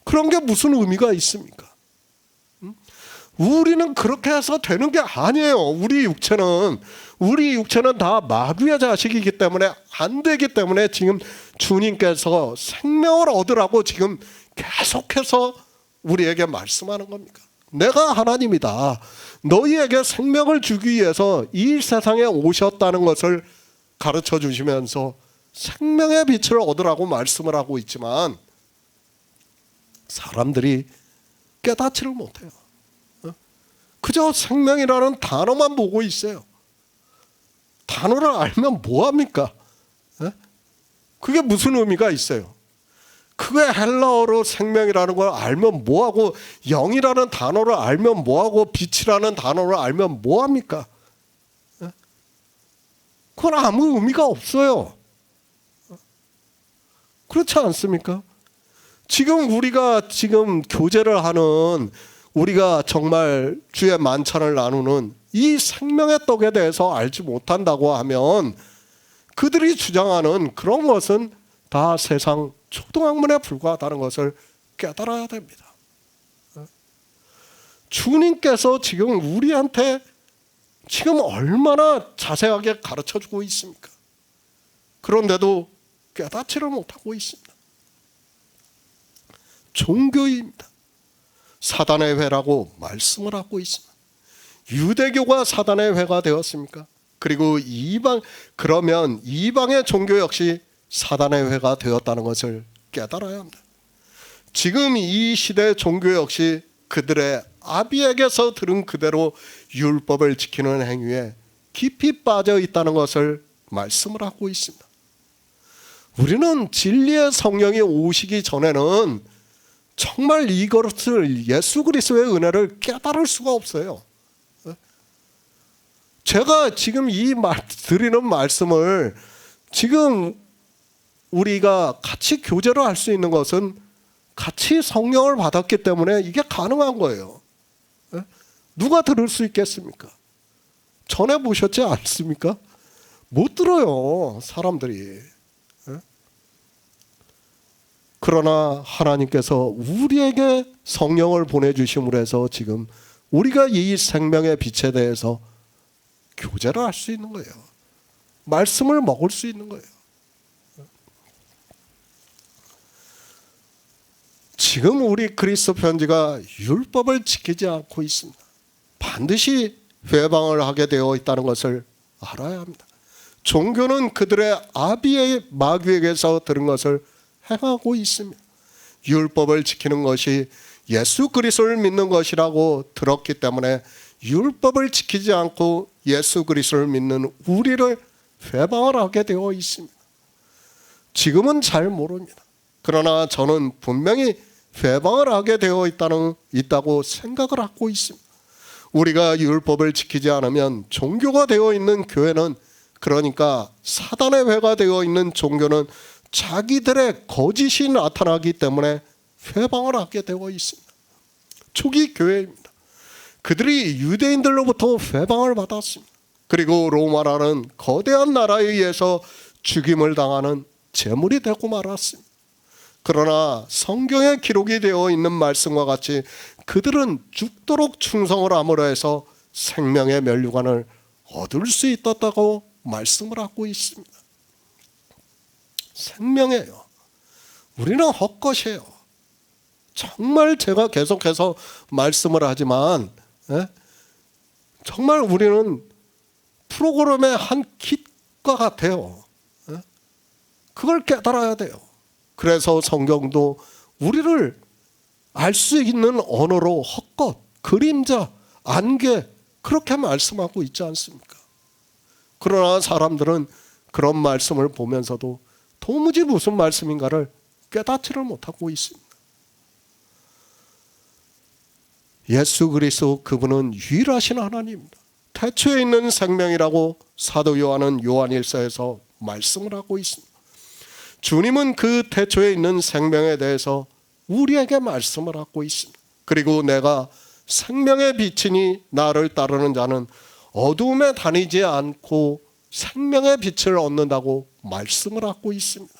그런 게 무슨 의미가 있습니까? 우리는 그렇게 해서 되는 게 아니에요. 우리 육체는 다 마귀의 자식이기 때문에 안 되기 때문에 지금 주님께서 생명을 얻으라고 지금 계속해서 우리에게 말씀하는 겁니까? 내가 하나님이다. 너희에게 생명을 주기 위해서 이 세상에 오셨다는 것을 가르쳐 주시면서 생명의 빛을 얻으라고 말씀을 하고 있지만 사람들이 깨닫지를 못해요. 그저 생명이라는 단어만 보고 있어요. 단어를 알면 뭐합니까? 그게 무슨 의미가 있어요? 그게 헬라어로 생명이라는 걸 알면 뭐하고, 영이라는 단어를 알면 뭐하고, 빛이라는 단어를 알면 뭐합니까? 그건 아무 의미가 없어요. 그렇지 않습니까? 지금 우리가 교제를 하는, 우리가 정말 주의 만찬을 나누는 이 생명의 떡에 대해서 알지 못한다고 하면 그들이 주장하는 그런 것은 다 세상 초등학문에 불과하다는 것을 깨달아야 됩니다. 주님께서 지금 우리한테 지금 얼마나 자세하게 가르쳐주고 있습니까? 그런데도 깨닫지를 못하고 있습니다. 종교입니다. 사단의 회라고 말씀을 하고 있습니다. 유대교가 사단의 회가 되었습니까? 그리고 그러면 이방의 종교 역시 사단의 회가 되었다는 것을 깨달아야 합니다. 지금 이 시대 종교 역시 그들의 아비에게서 들은 그대로 율법을 지키는 행위에 깊이 빠져 있다는 것을 말씀을 하고 있습니다. 우리는 진리의 성령이 오시기 전에는 정말 이것을, 예수 그리스도의 은혜를 깨달을 수가 없어요. 제가 지금 드리는 말씀을 지금 우리가 같이 교제를 할 수 있는 것은 같이 성령을 받았기 때문에 이게 가능한 거예요. 누가 들을 수 있겠습니까? 전해 보셨지 않습니까? 못 들어요, 사람들이. 그러나 하나님께서 우리에게 성령을 보내주심으로 해서 지금 우리가 이 생명의 빛에 대해서 교제를 할 수 있는 거예요. 말씀을 먹을 수 있는 거예요. 지금 우리 그리스도 편지가 율법을 지키지 않고 있습니다. 반드시 회방을 하게 되어 있다는 것을 알아야 합니다. 종교는 그들의 아비의 마귀에게서 들은 것을 행하고 있습니다. 율법을 지키는 것이 예수 그리스도를 믿는 것이라고 들었기 때문에 율법을 지키지 않고 예수 그리스도를 믿는 우리를 회방을 하게 되어 있습니다. 지금은 잘 모릅니다. 그러나 저는 분명히 회방을 하게 되어 있다고 생각을 하고 있습니다. 우리가 율법을 지키지 않으면 종교가 되어 있는 교회는, 그러니까 사단의 회가 되어 있는 종교는 자기들의 거짓이 나타나기 때문에 회방을 하게 되어 있습니다. 초기 교회입니다. 그들이 유대인들로부터 회방을 받았습니다. 그리고 로마라는 거대한 나라에 의해서 죽임을 당하는 제물이 되고 말았습니다. 그러나 성경에 기록이 되어 있는 말씀과 같이 그들은 죽도록 충성을 함으로 해서 생명의 면류관을 얻을 수 있었다고 말씀을 하고 있습니다. 생명이에요. 우리는 헛것이에요. 정말 제가 계속해서 말씀을 하지만 정말 우리는 프로그램의 한 kit과 같아요. 그걸 깨달아야 돼요. 그래서 성경도 우리를 알 수 있는 언어로 헛것, 그림자, 안개 그렇게 말씀하고 있지 않습니까? 그러나 사람들은 그런 말씀을 보면서도 도무지 무슨 말씀인가를 깨닫지를 못하고 있습니다. 예수 그리스도 그분은 유일하신 하나님입니다. 태초에 있는 생명이라고 사도 요한은 요한일서에서 말씀을 하고 있습니다. 주님은 그 태초에 있는 생명에 대해서 우리에게 말씀을 하고 있습니다. 그리고 내가 생명의 빛이니 나를 따르는 자는 어두움에 다니지 않고 생명의 빛을 얻는다고 말씀을 하고 있습니다.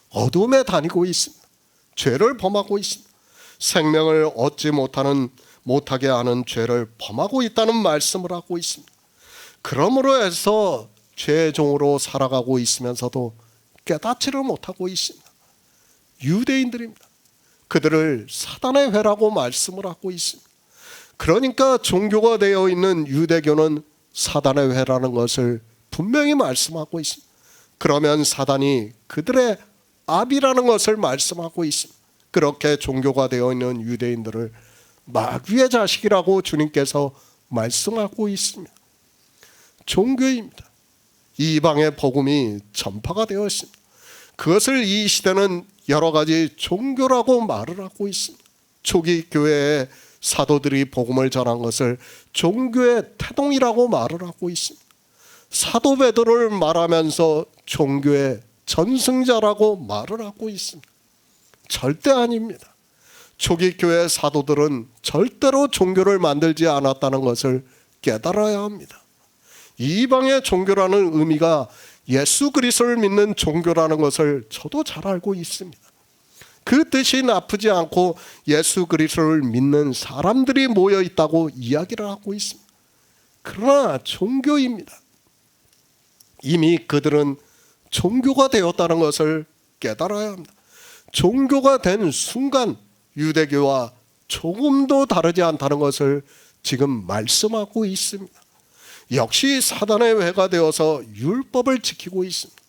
어두움에 다니고 있습니다. 죄를 범하고 있습니다. 생명을 얻지 못하게 하는 죄를 범하고 있다는 말씀을 하고 있습니다. 그러므로 해서 죄의 종으로 살아가고 있으면서도 깨닫지를 못하고 있습니다. 유대인들입니다. 그들을 사단의 회라고 말씀을 하고 있습니다. 그러니까 종교가 되어 있는 유대교는 사단의 회라는 것을 분명히 말씀하고 있습니다. 그러면 사단이 그들의 압이라는 것을 말씀하고 있습니다. 그렇게 종교가 되어 있는 유대인들을 마귀의 자식이라고 주님께서 말씀하고 있습니다. 종교입니다. 이방의 복음이 전파가 되어 있습니다. 그것을 이 시대는 여러 가지 종교라고 말을 하고 있습니다. 초기 교회의 사도들이 복음을 전한 것을 종교의 태동이라고 말을 하고 있습니다. 사도 베드로를 말하면서 종교의 전승자라고 말을 하고 있습니다. 절대 아닙니다. 초기 교회 사도들은 절대로 종교를 만들지 않았다는 것을 깨달아야 합니다. 이방의 종교라는 의미가 예수 그리스도를 믿는 종교라는 것을 저도 잘 알고 있습니다. 그 뜻이 나쁘지 않고 예수 그리스도를 믿는 사람들이 모여 있다고 이야기를 하고 있습니다. 그러나 종교입니다. 이미 그들은 종교가 되었다는 것을 깨달아야 합니다. 종교가 된 순간 유대교와 조금도 다르지 않다는 것을 지금 말씀하고 있습니다. 역시 사단의 회가 되어서 율법을 지키고 있습니다.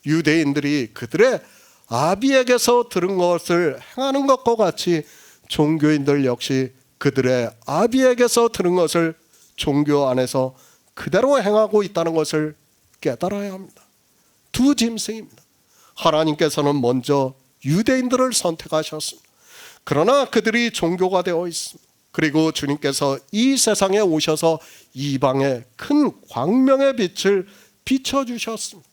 유대인들이 그들의 아비에게서 들은 것을 행하는 것과 같이 종교인들 역시 그들의 아비에게서 들은 것을 종교 안에서 그대로 행하고 있다는 것을 깨달아야 합니다. 두 짐승입니다. 하나님께서는 먼저 유대인들을 선택하셨습니다. 그러나 그들이 종교가 되어 있습니다. 그리고 주님께서 이 세상에 오셔서 이방의 큰 광명의 빛을 비춰주셨습니다.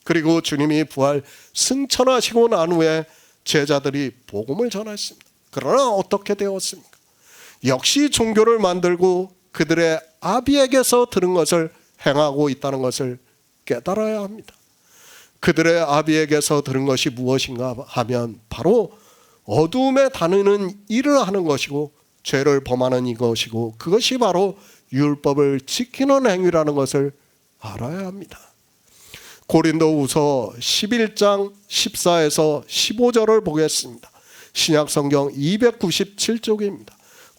그리고 주님이 부활 승천하시고 난 후에 제자들이 복음을 전했습니다. 그러나 어떻게 되었습니까? 역시 종교를 만들고 그들의 아비에게서 들은 것을 행하고 있다는 것을 깨달아야 합니다. 그들의 아비에게서 들은 것이 무엇인가 하면 바로 어두움에 다니는 일을 하는 것이고 죄를 범하는 이것이고 그것이 바로 율법을 지키는 행위라는 것을 알아야 합니다. 고린도후서 11장 14에서 15절을 보겠습니다. 신약성경 297쪽입니다.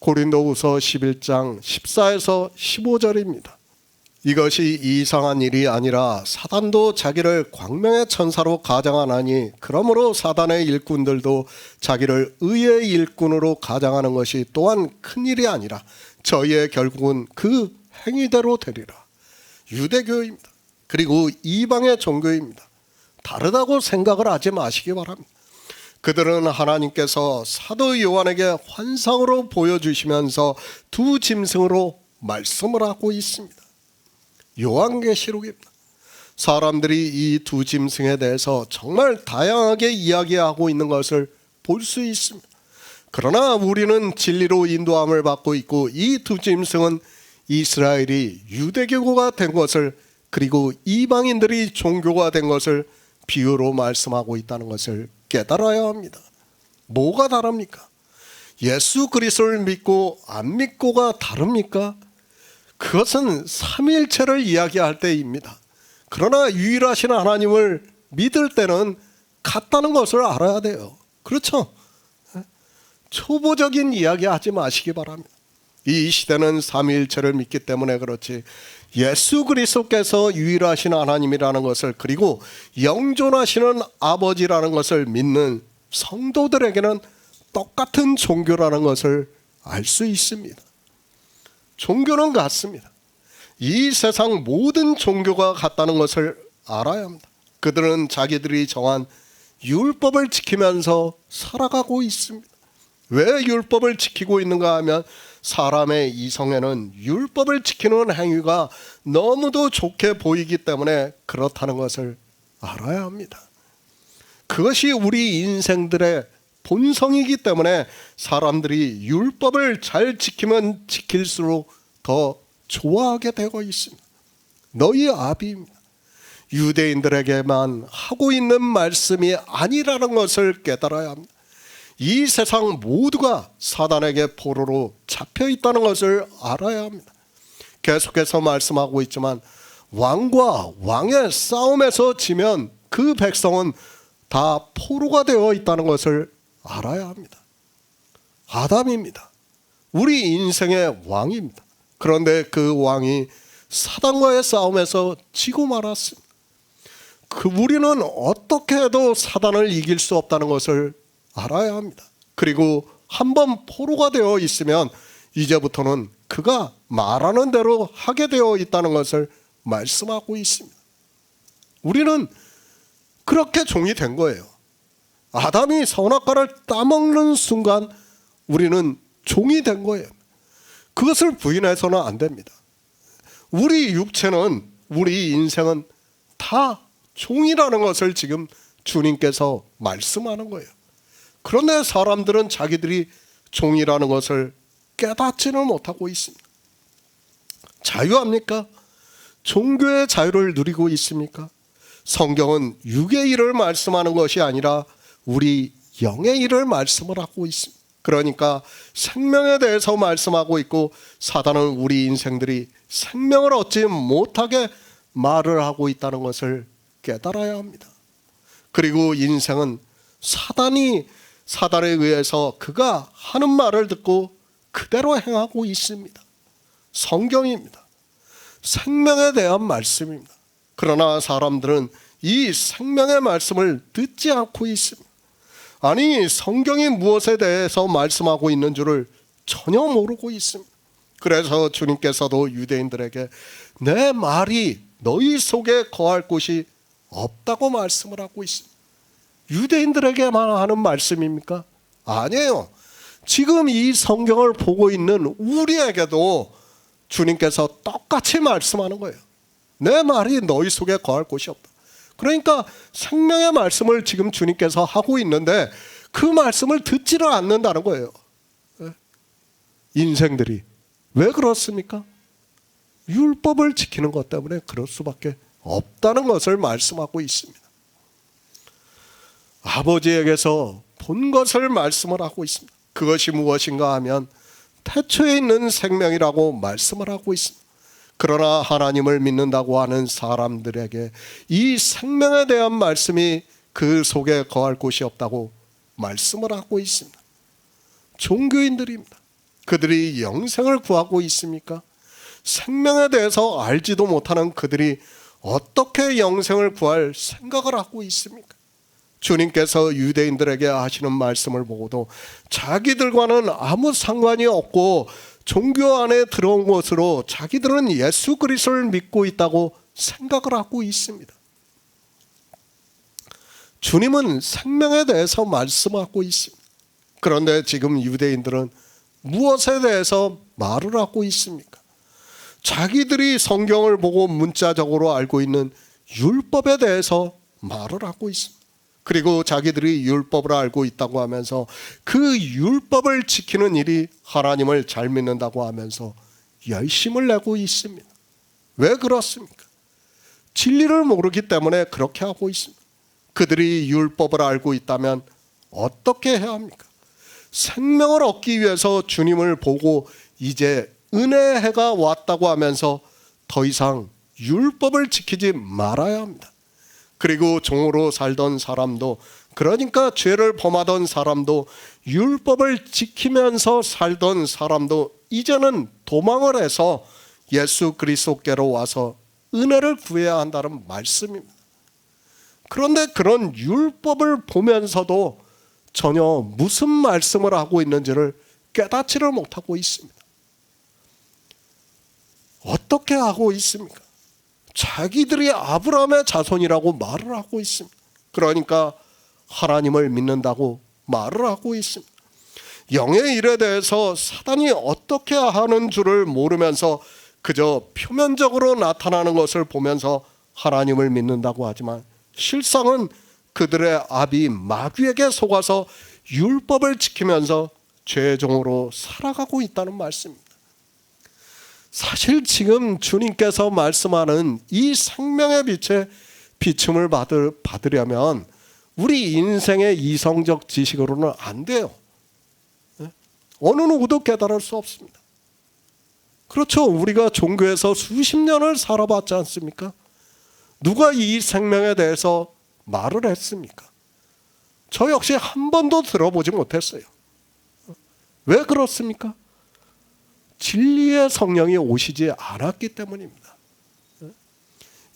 고린도후서 11장 14에서 15절입니다. 이것이 이상한 일이 아니라 사단도 자기를 광명의 천사로 가장하나니 그러므로 사단의 일꾼들도 자기를 의의 일꾼으로 가장하는 것이 또한 큰일이 아니라 저희의 결국은 그 행위대로 되리라. 유대교입니다. 그리고 이방의 종교입니다. 다르다고 생각을 하지 마시기 바랍니다. 그들은 하나님께서 사도 요한에게 환상으로 보여주시면서 두 짐승으로 말씀을 하고 있습니다. 요한계시록입니다. 사람들이 이 두 짐승에 대해서 정말 다양하게 이야기하고 있는 것을 볼 수 있습니다. 그러나 우리는 진리로 인도함을 받고 있고 이 두 짐승은 이스라엘이 유대교가 된 것을 그리고 이방인들이 종교가 된 것을 비유로 말씀하고 있다는 것을 깨달아야 합니다. 뭐가 다릅니까? 예수 그리스도를 믿고 안 믿고가 다릅니까? 그것은 삼위일체를 이야기할 때입니다. 그러나 유일하신 하나님을 믿을 때는 같다는 것을 알아야 돼요. 그렇죠? 초보적인 이야기 하지 마시기 바랍니다. 이 시대는 삼위일체를 믿기 때문에 그렇지 예수 그리스도께서 유일하신 하나님이라는 것을 그리고 영존하시는 아버지라는 것을 믿는 성도들에게는 똑같은 종교라는 것을 알 수 있습니다. 종교는 같습니다. 이 세상 모든 종교가 같다는 것을 알아야 합니다. 그들은 자기들이 정한 율법을 지키면서 살아가고 있습니다. 왜 율법을 지키고 있는가 하면 사람의 이성에는 율법을 지키는 행위가 너무도 좋게 보이기 때문에 그렇다는 것을 알아야 합니다. 그것이 우리 인생들의 본성이기 때문에 사람들이 율법을 잘 지키면 지킬수록 더 좋아하게 되고 있습니다. 너희 아비입니다. 유대인들에게만 하고 있는 말씀이 아니라는 것을 깨달아야 합니다. 이 세상 모두가 사단에게 포로로 잡혀 있다는 것을 알아야 합니다. 계속해서 말씀하고 있지만 왕과 왕의 싸움에서 지면 그 백성은 다 포로가 되어 있다는 것을 알아야 합니다. 아담입니다. 우리 인생의 왕입니다. 그런데 그 왕이 사단과의 싸움에서 지고 말았습니다. 우리는 어떻게 해도 사단을 이길 수 없다는 것을 알아야 합니다. 그리고 한번 포로가 되어 있으면 이제부터는 그가 말하는 대로 하게 되어 있다는 것을 말씀하고 있습니다. 우리는 그렇게 종이 된 거예요. 아담이 선악과를 따먹는 순간 우리는 종이 된 거예요. 그것을 부인해서는 안 됩니다. 우리 육체는, 우리 인생은 다 종이라는 것을 지금 주님께서 말씀하는 거예요. 그런데 사람들은 자기들이 종이라는 것을 깨닫지는 못하고 있습니다. 자유합니까? 종교의 자유를 누리고 있습니까? 성경은 육의 일을 말씀하는 것이 아니라 우리 영의 일을 말씀을 하고 있습니다. 그러니까 생명에 대해서 말씀하고 있고, 사단은 우리 인생들이 생명을 얻지 못하게 말을 하고 있다는 것을 깨달아야 합니다. 그리고 인생은 사단에 의해서 그가 하는 말을 듣고 그대로 행하고 있습니다. 성경입니다. 생명에 대한 말씀입니다. 그러나 사람들은 이 생명의 말씀을 듣지 않고 있습니다. 아니, 성경이 무엇에 대해서 말씀하고 있는 줄을 전혀 모르고 있습니다. 그래서 주님께서도 유대인들에게 내 말이 너희 속에 거할 곳이 없다고 말씀을 하고 있습니다. 유대인들에게만 하는 말씀입니까? 아니에요. 지금 이 성경을 보고 있는 우리에게도 주님께서 똑같이 말씀하는 거예요. 내 말이 너희 속에 거할 곳이 없다. 그러니까 생명의 말씀을 지금 주님께서 하고 있는데 그 말씀을 듣지를 않는다는 거예요. 인생들이 왜 그렇습니까? 율법을 지키는 것 때문에 그럴 수밖에 없다는 것을 말씀하고 있습니다. 아버지에게서 본 것을 말씀을 하고 있습니다. 그것이 무엇인가 하면 태초에 있는 생명이라고 말씀을 하고 있습니다. 그러나 하나님을 믿는다고 하는 사람들에게 이 생명에 대한 말씀이 그 속에 거할 곳이 없다고 말씀을 하고 있습니다. 종교인들입니다. 그들이 영생을 구하고 있습니까? 생명에 대해서 알지도 못하는 그들이 어떻게 영생을 구할 생각을 하고 있습니까? 주님께서 유대인들에게 하시는 말씀을 보고도 자기들과는 아무 상관이 없고 종교 안에 들어온 것으로 자기들은 예수 그리스도를 믿고 있다고 생각을 하고 있습니다. 주님은 생명에 대해서 말씀하고 있습니다. 그런데 지금 유대인들은 무엇에 대해서 말을 하고 있습니까? 자기들이 성경을 보고 문자적으로 알고 있는 율법에 대해서 말을 하고 있습니다. 그리고 자기들이 율법을 알고 있다고 하면서 그 율법을 지키는 일이 하나님을 잘 믿는다고 하면서 열심을 내고 있습니다. 왜 그렇습니까? 진리를 모르기 때문에 그렇게 하고 있습니다. 그들이 율법을 알고 있다면 어떻게 해야 합니까? 생명을 얻기 위해서 주님을 보고 이제 은혜의 해가 왔다고 하면서 더 이상 율법을 지키지 말아야 합니다. 그리고 종으로 살던 사람도, 그러니까 죄를 범하던 사람도, 율법을 지키면서 살던 사람도 이제는 도망을 해서 예수 그리스도께로 와서 은혜를 구해야 한다는 말씀입니다. 그런데 그런 율법을 보면서도 전혀 무슨 말씀을 하고 있는지를 깨닫지를 못하고 있습니다. 어떻게 하고 있습니까? 자기들이 아브라함의 자손이라고 말을 하고 있습니다. 그러니까 하나님을 믿는다고 말을 하고 있습니다. 영의 일에 대해서 사단이 어떻게 하는 줄을 모르면서 그저 표면적으로 나타나는 것을 보면서 하나님을 믿는다고 하지만 실상은 그들의 아비 마귀에게 속아서 율법을 지키면서 죄의 종으로 살아가고 있다는 말씀입니다. 사실 지금 주님께서 말씀하는 이 생명의 빛의 비춤을 받으려면 우리 인생의 이성적 지식으로는 안 돼요. 어느 누구도 깨달을 수 없습니다. 그렇죠. 우리가 종교에서 수십 년을 살아봤지 않습니까? 누가 이 생명에 대해서 말을 했습니까? 저 역시 한 번도 들어보지 못했어요. 왜 그렇습니까? 진리의 성령이 오시지 않았기 때문입니다.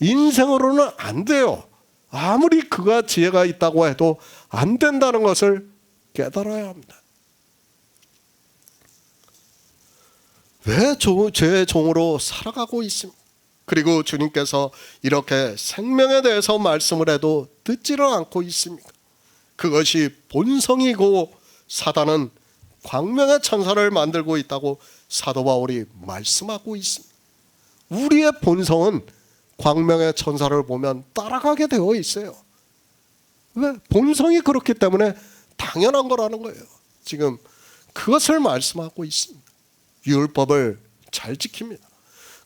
인생으로는 안 돼요. 아무리 그가 지혜가 있다고 해도 안 된다는 것을 깨달아야 합니다. 왜 죄의 종으로 살아가고 있습니까? 그리고 주님께서 이렇게 생명에 대해서 말씀을 해도 듣지를 않고 있습니까? 그것이 본성이고 사단은 광명의 천사를 만들고 있다고 사도 바울이 말씀하고 있습니다. 우리의 본성은 광명의 천사를 보면 따라가게 되어 있어요. 왜? 본성이 그렇기 때문에 당연한 거라는 거예요. 지금 그것을 말씀하고 있습니다. 율법을 잘 지킵니다.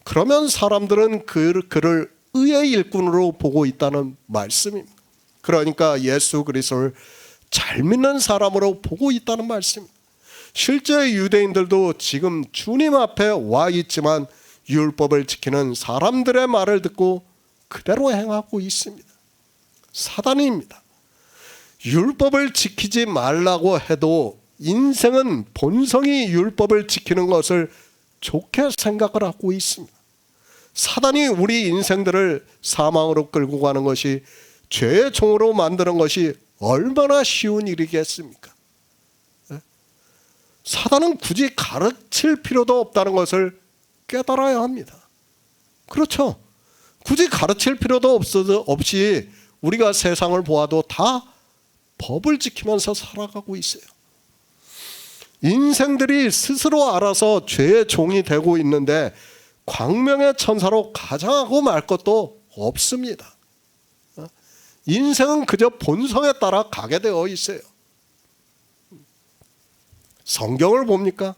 그러면 사람들은 그를 의의 일꾼으로 보고 있다는 말씀입니다. 그러니까 예수 그리스도를 잘 믿는 사람으로 보고 있다는 말씀입니다. 실제 유대인들도 지금 주님 앞에 와 있지만 율법을 지키는 사람들의 말을 듣고 그대로 행하고 있습니다. 사단입니다. 율법을 지키지 말라고 해도 인생은 본성이 율법을 지키는 것을 좋게 생각을 하고 있습니다. 사단이 우리 인생들을 사망으로 끌고 가는 것이 죄의 종으로 만드는 것이 얼마나 쉬운 일이겠습니까? 사단은 굳이 가르칠 필요도 없다는 것을 깨달아야 합니다. 그렇죠. 굳이 가르칠 필요도 없이 우리가 세상을 보아도 다 법을 지키면서 살아가고 있어요. 인생들이 스스로 알아서 죄의 종이 되고 있는데 광명의 천사로 가장하고 말 것도 없습니다. 인생은 그저 본성에 따라 가게 되어 있어요. 성경을 봅니까?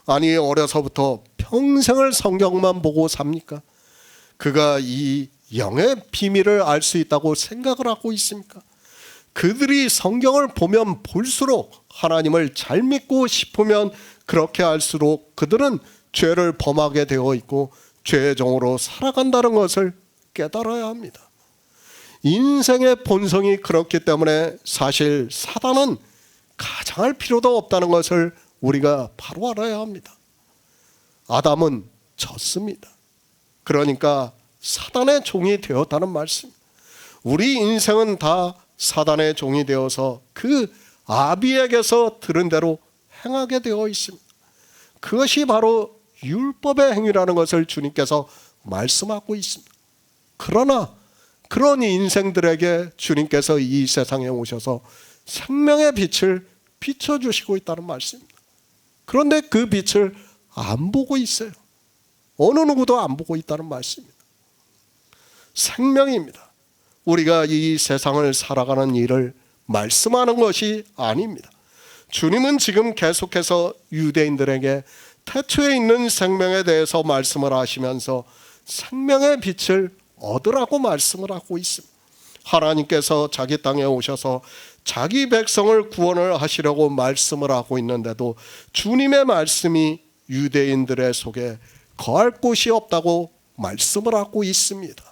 아니 어려서부터 평생을 성경만 보고 삽니까? 그가 이 영의 비밀을 알 수 있다고 생각을 하고 있습니까? 그들이 성경을 보면 볼수록 하나님을 잘 믿고 싶으면 그렇게 할수록 그들은 죄를 범하게 되어 있고 죄의 종으로 살아간다는 것을 깨달아야 합니다. 인생의 본성이 그렇기 때문에 사실 사단은 가장할 필요도 없다는 것을 우리가 바로 알아야 합니다. 아담은 졌습니다. 그러니까 사단의 종이 되었다는 말씀. 우리 인생은 다 사단의 종이 되어서 그 아비에게서 들은 대로 행하게 되어 있습니다. 그것이 바로 율법의 행위라는 것을 주님께서 말씀하고 있습니다. 그러나 그런 인생들에게 주님께서 이 세상에 오셔서 생명의 빛을 비춰주시고 있다는 말씀입니다. 그런데 그 빛을 안 보고 있어요. 어느 누구도 안 보고 있다는 말씀입니다. 생명입니다. 우리가 이 세상을 살아가는 일을 말씀하는 것이 아닙니다. 주님은 지금 계속해서 유대인들에게 태초에 있는 생명에 대해서 말씀을 하시면서 생명의 빛을 얻으라고 말씀을 하고 있습니다. 하나님께서 자기 땅에 오셔서 자기 백성을 구원을 하시려고 말씀을 하고 있는데도 주님의 말씀이 유대인들의 속에 거할 곳이 없다고 말씀을 하고 있습니다.